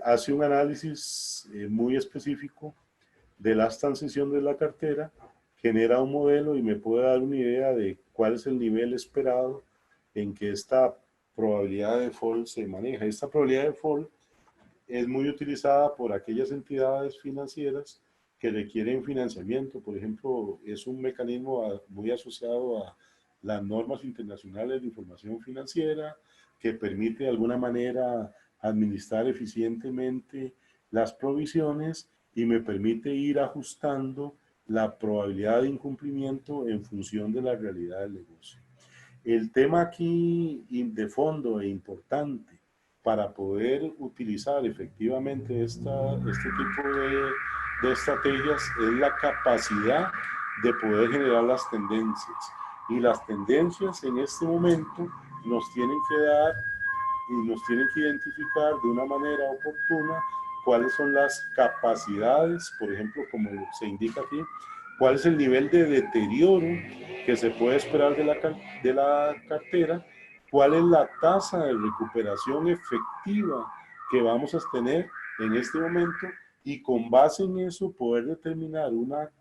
hace un análisis muy específico de las transiciones de la cartera, genera un modelo y me puede dar una idea de cuál es el nivel esperado en que esta probabilidad de default se maneja. Esta probabilidad de default es muy utilizada por aquellas entidades financieras que requieren financiamiento. Por ejemplo, es un mecanismo muy asociado a las normas internacionales de información financiera que permite de alguna manera administrar eficientemente las provisiones y me permite ir ajustando la probabilidad de incumplimiento en función de la realidad del negocio. El tema aquí de fondo e importante para poder utilizar efectivamente este tipo de estrategias es la capacidad de poder generar las tendencias. Y las tendencias en este momento nos tienen que dar y nos tienen que identificar de una manera oportuna cuáles son las capacidades, por ejemplo, como se indica aquí, cuál es el nivel de deterioro que se puede esperar de la cartera, cuál es la tasa de recuperación efectiva que vamos a tener en este momento y con base en eso poder determinar una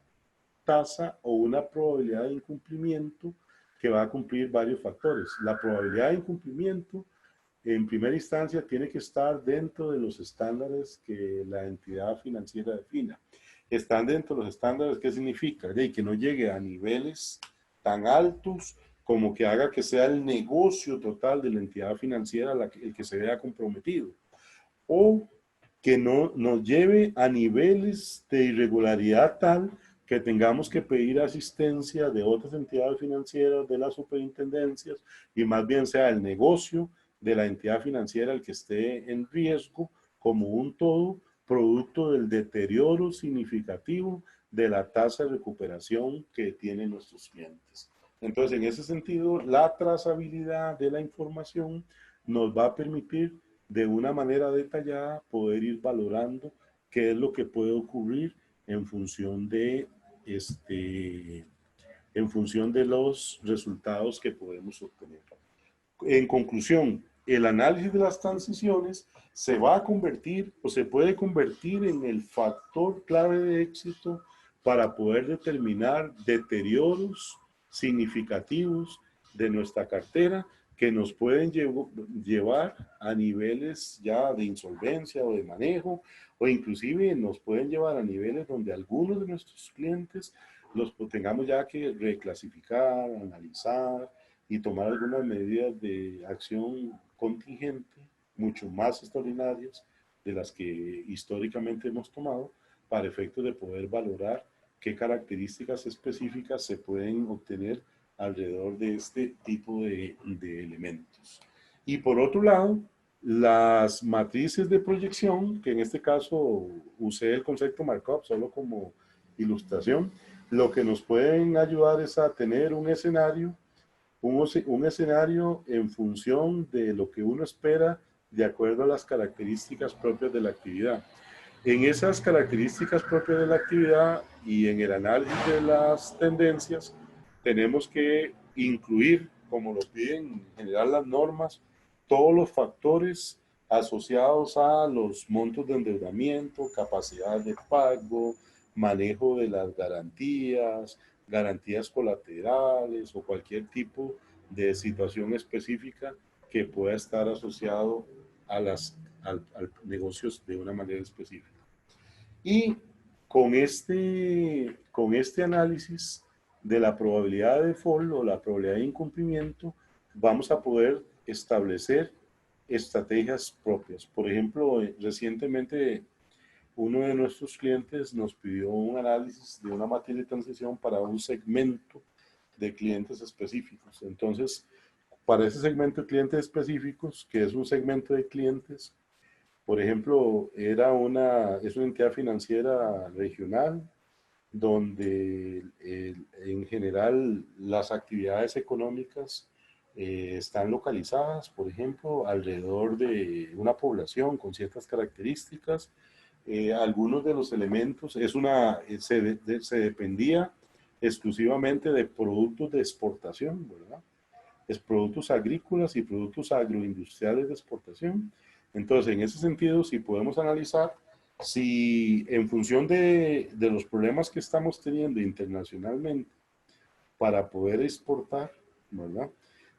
tasa o una probabilidad de incumplimiento que va a cumplir varios factores. La probabilidad de incumplimiento en primera instancia tiene que estar dentro de los estándares que la entidad financiera defina. Están dentro de los estándares, ¿qué significa? De que no llegue a niveles tan altos como que haga que sea el negocio total de la entidad financiera el que se vea comprometido. O que no nos lleve a niveles de irregularidad tal que tengamos que pedir asistencia de otras entidades financieras, de las superintendencias, y más bien sea el negocio de la entidad financiera el que esté en riesgo como un todo, producto del deterioro significativo de la tasa de recuperación que tienen nuestros clientes. Entonces, en ese sentido, la trazabilidad de la información nos va a permitir de una manera detallada poder ir valorando qué es lo que puede ocurrir en función de en función de los resultados que podemos obtener. En conclusión, el análisis de las transiciones se va a convertir o se puede convertir en el factor clave de éxito para poder determinar deterioros significativos de nuestra cartera que nos pueden llevar a niveles ya de insolvencia o de manejo, o inclusive nos pueden llevar a niveles donde algunos de nuestros clientes los tengamos ya que reclasificar, analizar y tomar algunas medidas de acción contingente, mucho más extraordinarias de las que históricamente hemos tomado, para efectos de poder valorar qué características específicas se pueden obtener alrededor de este tipo de elementos. Y por otro lado, las matrices de proyección, que en este caso usé el concepto markup solo como ilustración, lo que nos pueden ayudar es a tener un escenario, un escenario en función de lo que uno espera de acuerdo a las características propias de la actividad. En esas características propias de la actividad y en el análisis de las tendencias, tenemos que incluir, como lo piden en general las normas, todos los factores asociados a los montos de endeudamiento, capacidad de pago, manejo de las garantías, garantías colaterales o cualquier tipo de situación específica que pueda estar asociado a al negocios de una manera específica. Y con este análisis de la probabilidad de default o la probabilidad de incumplimiento, vamos a poder establecer estrategias propias. Por ejemplo, recientemente uno de nuestros clientes nos pidió un análisis de una materia de transición para un segmento de clientes específicos. Entonces, para ese segmento de clientes específicos, que es un segmento de clientes, por ejemplo, es una entidad financiera regional donde en general las actividades económicas están localizadas, por ejemplo, alrededor de una población con ciertas características. Algunos de los elementos, se dependía exclusivamente de productos de exportación, ¿verdad? Es productos agrícolas y productos agroindustriales de exportación. Entonces, en ese sentido, si podemos analizar si en función de los problemas que estamos teniendo internacionalmente para poder exportar, ¿verdad?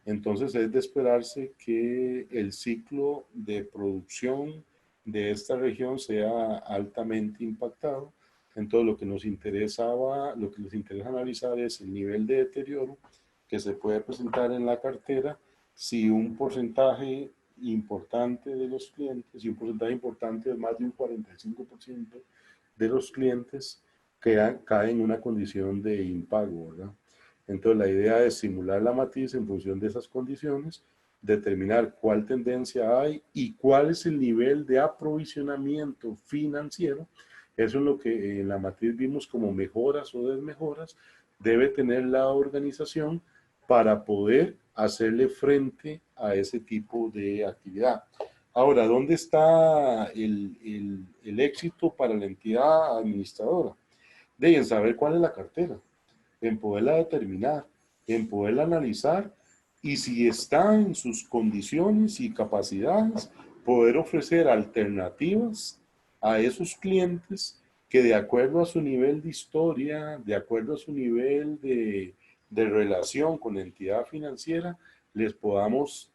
Entonces es de esperarse que el ciclo de producción de esta región sea altamente impactado. Entonces lo que nos interesaba, lo que nos interesa analizar es el nivel de deterioro que se puede presentar en la cartera si un porcentaje importante de los clientes, y un porcentaje importante de más de un 45% de los clientes caen en una condición de impago, ¿verdad? Entonces la idea es simular la matriz en función de esas condiciones, determinar cuál tendencia hay y cuál es el nivel de aprovisionamiento financiero. Eso es lo que en la matriz vimos como mejoras o desmejoras debe tener la organización para poder hacerle frente a ese tipo de actividad. Ahora, ¿dónde está el éxito para la entidad administradora? Deben saber cuál es la cartera, en poderla determinar, en poderla analizar y si está en sus condiciones y capacidades, poder ofrecer alternativas a esos clientes que de acuerdo a su nivel de historia, de acuerdo a su nivel de relación con la entidad financiera, les podamos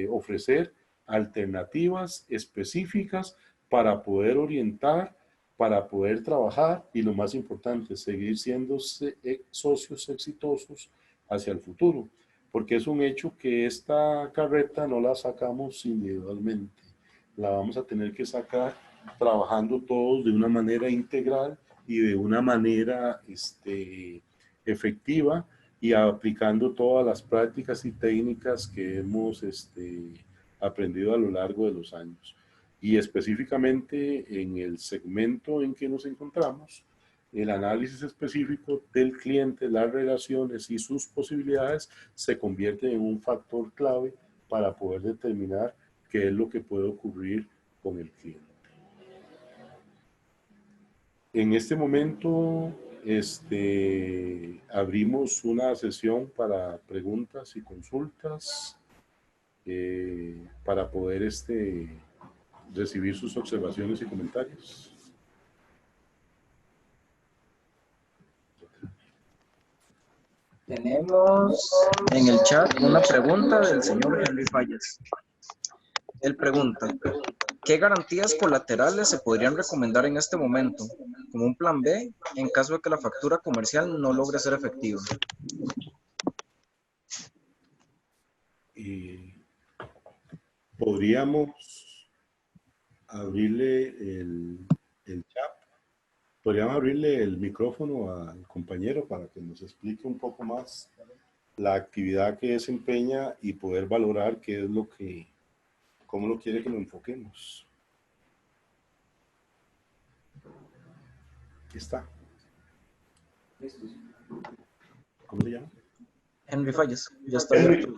ofrecer alternativas específicas para poder orientar, para poder trabajar y lo más importante, seguir siendo socios exitosos hacia el futuro, porque es un hecho que esta carreta no la sacamos individualmente, la vamos a tener que sacar trabajando todos de una manera integral y de una manera efectiva y aplicando todas las prácticas y técnicas que hemos aprendido a lo largo de los años. Y específicamente en el segmento en que nos encontramos, el análisis específico del cliente, las relaciones y sus posibilidades se convierte en un factor clave para poder determinar qué es lo que puede ocurrir con el cliente. En este momento, abrimos una sesión para preguntas y consultas. para poder recibir sus observaciones y comentarios.
Tenemos en el chat una pregunta del señor Henry Fallas. Él pregunta, ¿qué garantías colaterales se podrían recomendar en este momento como un plan B en caso de que la factura comercial no logre ser efectiva?
Podríamos abrirle el chat, podríamos abrirle el micrófono al compañero para que nos explique un poco más la actividad que desempeña y poder valorar qué es lo que, cómo lo quiere que lo enfoquemos. Aquí está. ¿Cómo se llama?
Henry Fallas, ya está
Henry,
abierto.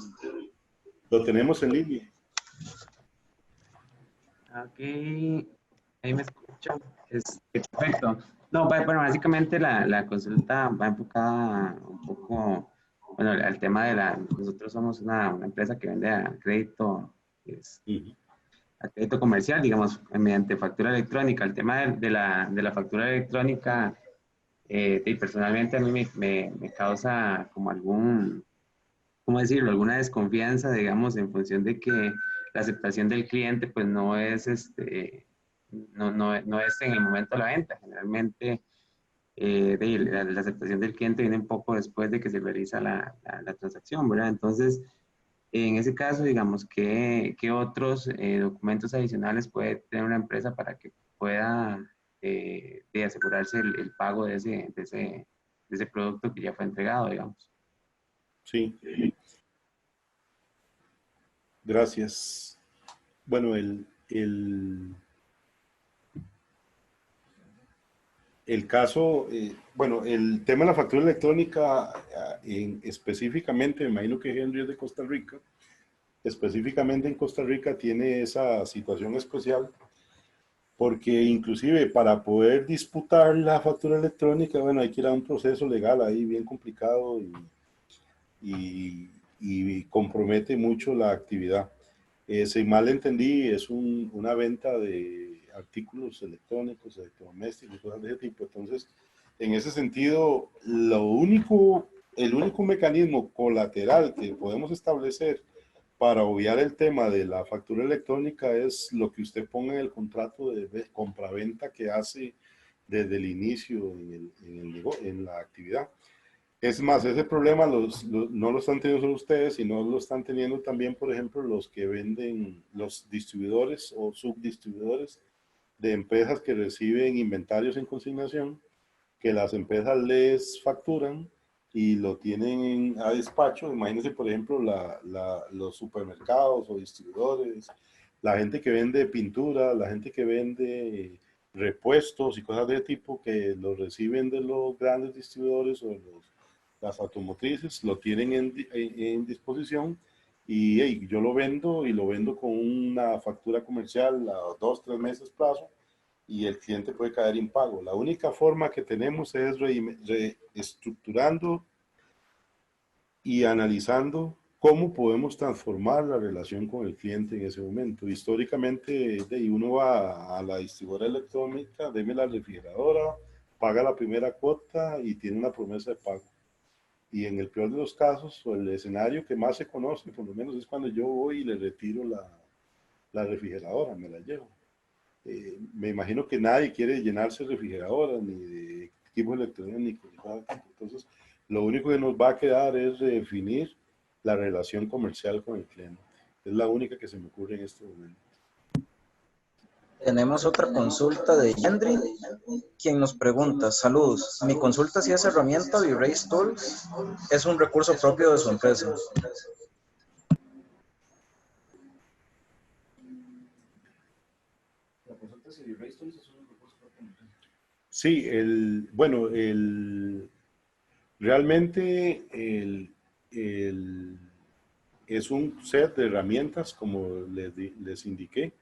lo tenemos en línea.
Ok, ahí me escuchan. Perfecto. No, bueno, básicamente la consulta va enfocada un poco, bueno, al tema de nosotros somos una empresa que vende a crédito, a crédito comercial, digamos, mediante factura electrónica. El tema de la factura electrónica, y personalmente a mí me causa como ¿cómo decirlo? Alguna desconfianza, digamos, en función de que la aceptación del cliente, pues no es, no es en el momento de la venta. Generalmente, la aceptación del cliente viene un poco después de que se realiza la transacción, ¿verdad? Entonces, en ese caso, digamos, ¿qué otros documentos adicionales puede tener una empresa para que pueda de asegurarse el pago de ese producto que ya fue entregado, digamos?
Sí. Gracias. Bueno, el caso, bueno, el tema de la factura electrónica, específicamente, me imagino que Henry es de Costa Rica, específicamente en Costa Rica tiene esa situación especial, porque inclusive para poder disputar la factura electrónica, bueno, hay que ir a un proceso legal ahí bien complicado y compromete mucho la actividad. Si mal entendí, es una venta de artículos electrónicos, electrodomésticos, cosas de ese tipo. Entonces, en ese sentido, el único mecanismo colateral que podemos establecer para obviar el tema de la factura electrónica es lo que usted ponga en el contrato de compraventa que hace desde el inicio en la actividad. Es más, ese problema no lo están teniendo solo ustedes, sino lo están teniendo también, por ejemplo, los que venden, los distribuidores o subdistribuidores de empresas que reciben inventarios en consignación, que las empresas les facturan y lo tienen a despacho. Imagínense, por ejemplo, los supermercados o distribuidores, la gente que vende pintura, la gente que vende repuestos y cosas de tipo que los reciben de los grandes distribuidores o las automotrices, lo tienen en disposición y hey, yo lo vendo y lo vendo con una factura comercial a 2, 3 meses plazo y el cliente puede caer impago. La única forma que tenemos es reestructurando y analizando cómo podemos transformar la relación con el cliente en ese momento. Históricamente, uno va a la distribuidora electrónica, deme la refrigeradora, paga la primera cuota y tiene una promesa de pago. Y en el peor de los casos, o el escenario que más se conoce, por lo menos, es cuando yo voy y le retiro la refrigeradora, me la llevo. Me imagino que nadie quiere llenarse de refrigeradoras ni de equipos electrónicos. Entonces, lo único que nos va a quedar es definir la relación comercial con el cliente. Es la única que se me ocurre en este momento.
Tenemos otra consulta de Henry, quien nos pregunta, saludos, mi consulta si esa herramienta V-Race Tools es un recurso propio de su empresa.
Sí, bueno, realmente es un set de herramientas, como les indiqué.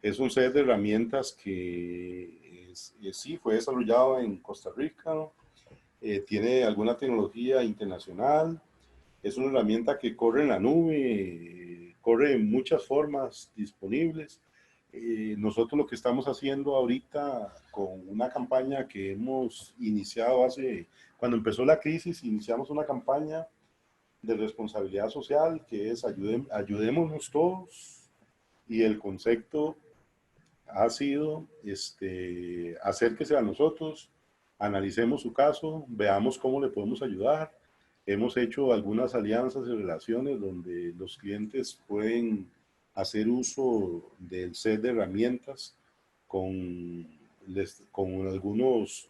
Es un set de herramientas que sí fue desarrollado en Costa Rica, tiene alguna tecnología internacional, es una herramienta que corre en la nube, corre en muchas formas disponibles. Nosotros lo que estamos haciendo ahorita con una campaña que hemos iniciado cuando empezó la crisis, iniciamos una campaña de responsabilidad social que es ayudémonos todos, y el concepto ha sido acérquese a nosotros, analicemos su caso, veamos cómo le podemos ayudar. Hemos hecho algunas alianzas y relaciones donde los clientes pueden hacer uso del set de herramientas con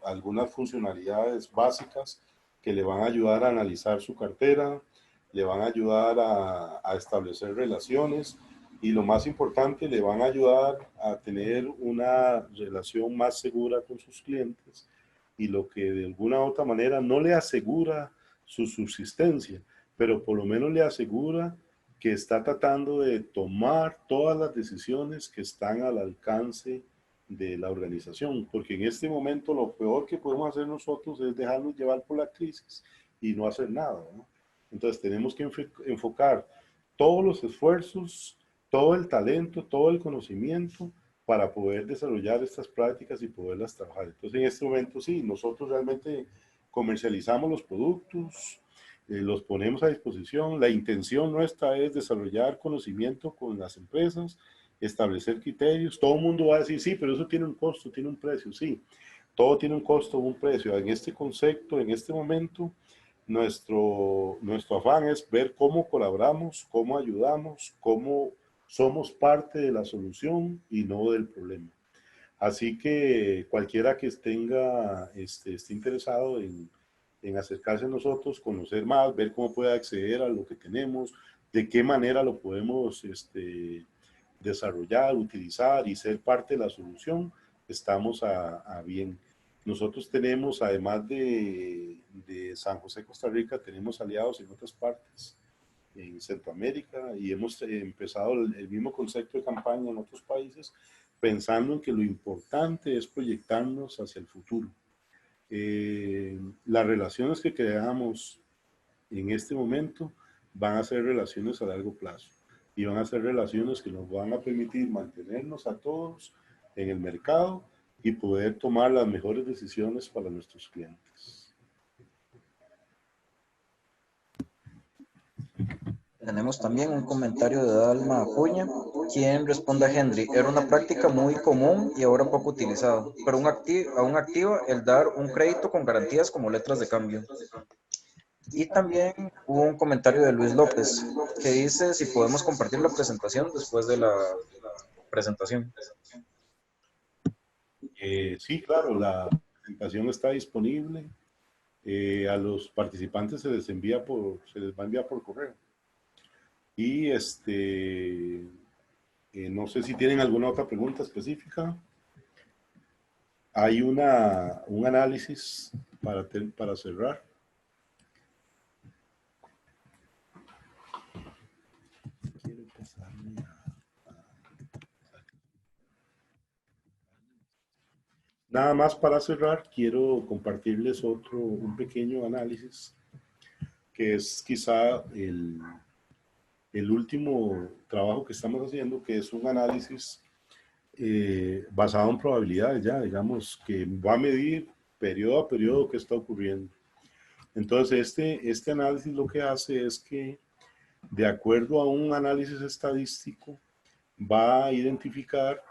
algunas funcionalidades básicas que le van a ayudar a analizar su cartera, le van a ayudar a establecer relaciones, y lo más importante, le van a ayudar a tener una relación más segura con sus clientes, y lo que de alguna u otra manera no le asegura su subsistencia, pero por lo menos le asegura que está tratando de tomar todas las decisiones que están al alcance de la organización, porque en este momento lo peor que podemos hacer nosotros es dejarnos llevar por la crisis y no hacer nada, ¿no? Entonces tenemos que enfocar todos los esfuerzos, todo el talento, todo el conocimiento para poder desarrollar estas prácticas y poderlas trabajar. Entonces en este momento sí, nosotros realmente comercializamos los productos, los ponemos a disposición. La intención nuestra es desarrollar conocimiento con las empresas, establecer criterios. Todo el mundo va a decir, sí, pero eso tiene un costo, tiene un precio. Sí, todo tiene un costo, un precio. En este concepto, en este momento, nuestro afán es ver cómo colaboramos, cómo ayudamos, cómo somos parte de la solución y no del problema. Así que cualquiera que esté interesado en acercarse a nosotros, conocer más, ver cómo puede acceder a lo que tenemos, de qué manera lo podemos desarrollar, utilizar y ser parte de la solución, estamos a bien. Nosotros tenemos, además de San José, Costa Rica, tenemos aliados en otras partes, en Centroamérica, y hemos empezado el mismo concepto de campaña en otros países, pensando en que lo importante es proyectarnos hacia el futuro. Las relaciones que creamos en este momento van a ser relaciones a largo plazo, y van a ser relaciones que nos van a permitir mantenernos a todos en el mercado y poder tomar las mejores decisiones para nuestros clientes.
Tenemos también un comentario de Dalma Acuña, quien responde a Henry: era una práctica muy común y ahora poco utilizada, pero aún activa el dar un crédito con garantías como letras de cambio. Y también hubo un comentario de Luis López, que dice si podemos compartir la presentación después de la presentación.
Sí, claro, la presentación está disponible. A los participantes se les va a enviar por correo. Y no sé si tienen alguna otra pregunta específica. Hay un análisis para cerrar. Quiero pasarme Nada más para cerrar, quiero compartirles un pequeño análisis que es quizá el último trabajo que estamos haciendo, que es un análisis basado en probabilidades, ya digamos, que va a medir periodo a periodo qué está ocurriendo. Entonces, este análisis lo que hace es que, de acuerdo a un análisis estadístico, va a identificar,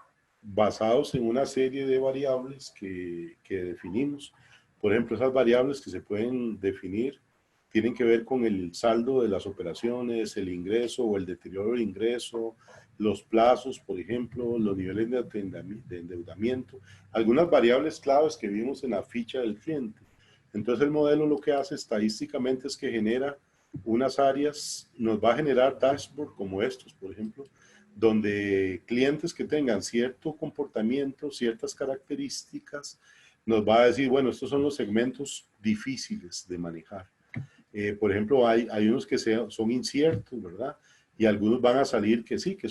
basados en una serie de variables que definimos. Por ejemplo, esas variables que se pueden definir tienen que ver con el saldo de las operaciones, el ingreso o el deterioro del ingreso, los plazos, por ejemplo, los niveles de endeudamiento, algunas variables claves que vimos en la ficha del cliente. Entonces el modelo lo que hace estadísticamente es que genera unas áreas, nos va a generar dashboard como estos, por ejemplo, donde clientes que tengan cierto comportamiento, ciertas características, nos va a decir, bueno, estos son los segmentos difíciles de manejar. Por ejemplo, hay unos que son inciertos, ¿verdad? Y algunos van a salir que sí, que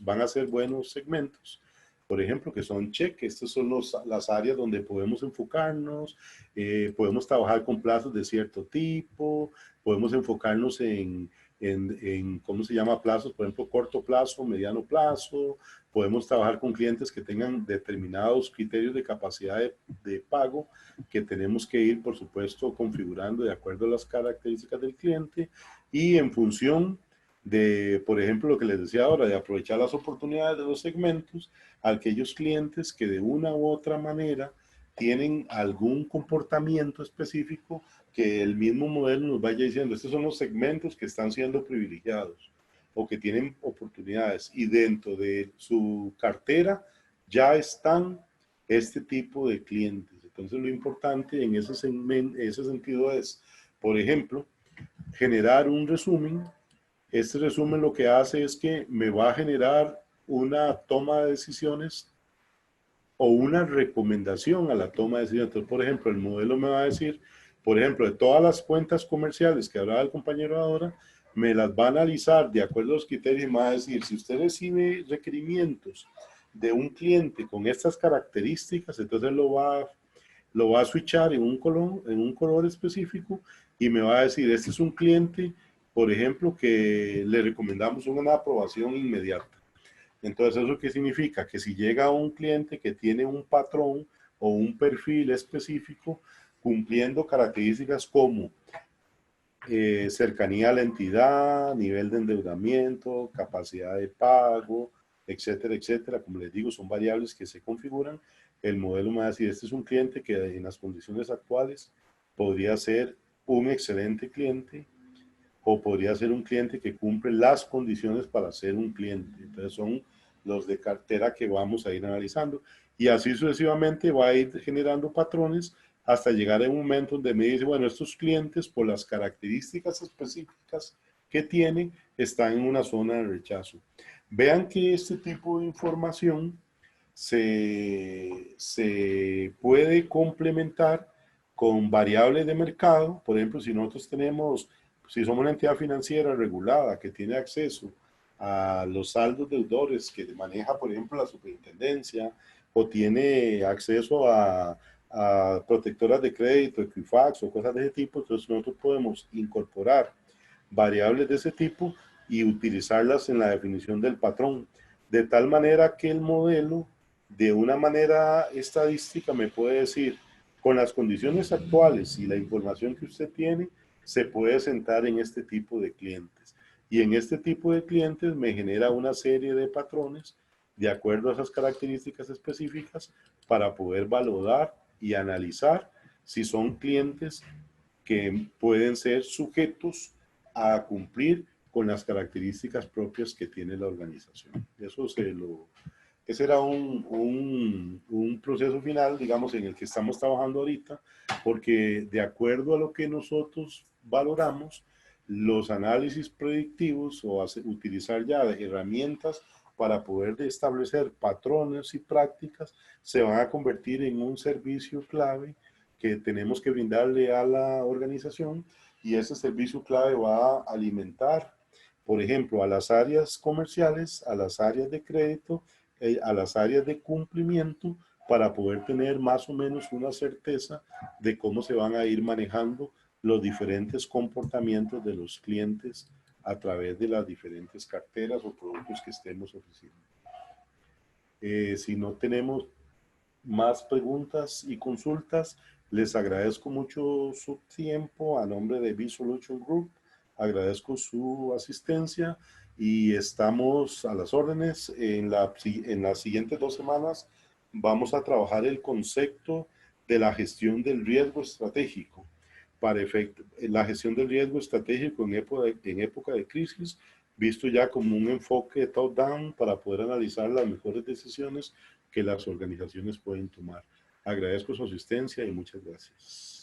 van a ser buenos segmentos. Por ejemplo, que son cheques. Estas son las áreas donde podemos enfocarnos, podemos trabajar con plazos de cierto tipo, podemos enfocarnos en ¿cómo se llama? Plazos, por ejemplo, corto plazo, mediano plazo. Podemos trabajar con clientes que tengan determinados criterios de capacidad de pago que tenemos que ir, por supuesto, configurando de acuerdo a las características del cliente y en función de, por ejemplo, lo que les decía ahora, de aprovechar las oportunidades de los segmentos, a aquellos clientes que de una u otra manera tienen algún comportamiento específico que el mismo modelo nos vaya diciendo, estos son los segmentos que están siendo privilegiados o que tienen oportunidades y dentro de su cartera ya están este tipo de clientes. Entonces lo importante en ese sentido es, por ejemplo, generar un resumen. Este resumen lo que hace es que me va a generar una toma de decisiones o una recomendación a la toma de decisiones. Entonces, por ejemplo, el modelo me va a decir, por ejemplo, de todas las cuentas comerciales que hablaba el compañero ahora, me las va a analizar de acuerdo a los criterios y me va a decir, si usted recibe requerimientos de un cliente con estas características, entonces lo va a switchar en un color específico y me va a decir, este es un cliente, por ejemplo, que le recomendamos una aprobación inmediata. Entonces, ¿eso qué significa? Que si llega un cliente que tiene un patrón o un perfil específico cumpliendo características como cercanía a la entidad, nivel de endeudamiento, capacidad de pago, etcétera, etcétera. Como les digo, son variables que se configuran. El modelo me va a decir, este es un cliente que en las condiciones actuales podría ser un excelente cliente o podría ser un cliente que cumple las condiciones para ser un cliente. Entonces son los de cartera que vamos a ir analizando. Y así sucesivamente va a ir generando patrones hasta llegar a un momento donde me dice, bueno, estos clientes por las características específicas que tienen están en una zona de rechazo. Vean que este tipo de información se puede complementar con variables de mercado. Por ejemplo, si nosotros tenemos, si somos una entidad financiera regulada que tiene acceso a los saldos deudores que maneja, por ejemplo, la superintendencia, o tiene acceso a protectoras de crédito, Equifax o cosas de ese tipo, entonces nosotros podemos incorporar variables de ese tipo y utilizarlas en la definición del patrón, de tal manera que el modelo, de una manera estadística, me puede decir, con las condiciones actuales y la información que usted tiene, se puede sentar en este tipo de clientes. Y en este tipo de clientes me genera una serie de patrones de acuerdo a esas características específicas para poder valorar y analizar si son clientes que pueden ser sujetos a cumplir con las características propias que tiene la organización. Ese era un proceso final, digamos, en el que estamos trabajando ahorita, porque de acuerdo a lo que nosotros valoramos, los análisis predictivos o utilizar ya herramientas para poder establecer patrones y prácticas se van a convertir en un servicio clave que tenemos que brindarle a la organización, y ese servicio clave va a alimentar, por ejemplo, a las áreas comerciales, a las áreas de crédito, a las áreas de cumplimiento, para poder tener más o menos una certeza de cómo se van a ir manejando los diferentes comportamientos de los clientes a través de las diferentes carteras o productos que estemos ofreciendo. Si no tenemos más preguntas y consultas, les agradezco mucho su tiempo a nombre de B-Solution Group. Agradezco su asistencia y estamos a las órdenes. En las siguientes 2 semanas vamos a trabajar el concepto de la gestión del riesgo estratégico. La gestión del riesgo estratégico en época de crisis, visto ya como un enfoque top-down para poder analizar las mejores decisiones que las organizaciones pueden tomar. Agradezco su asistencia y muchas gracias.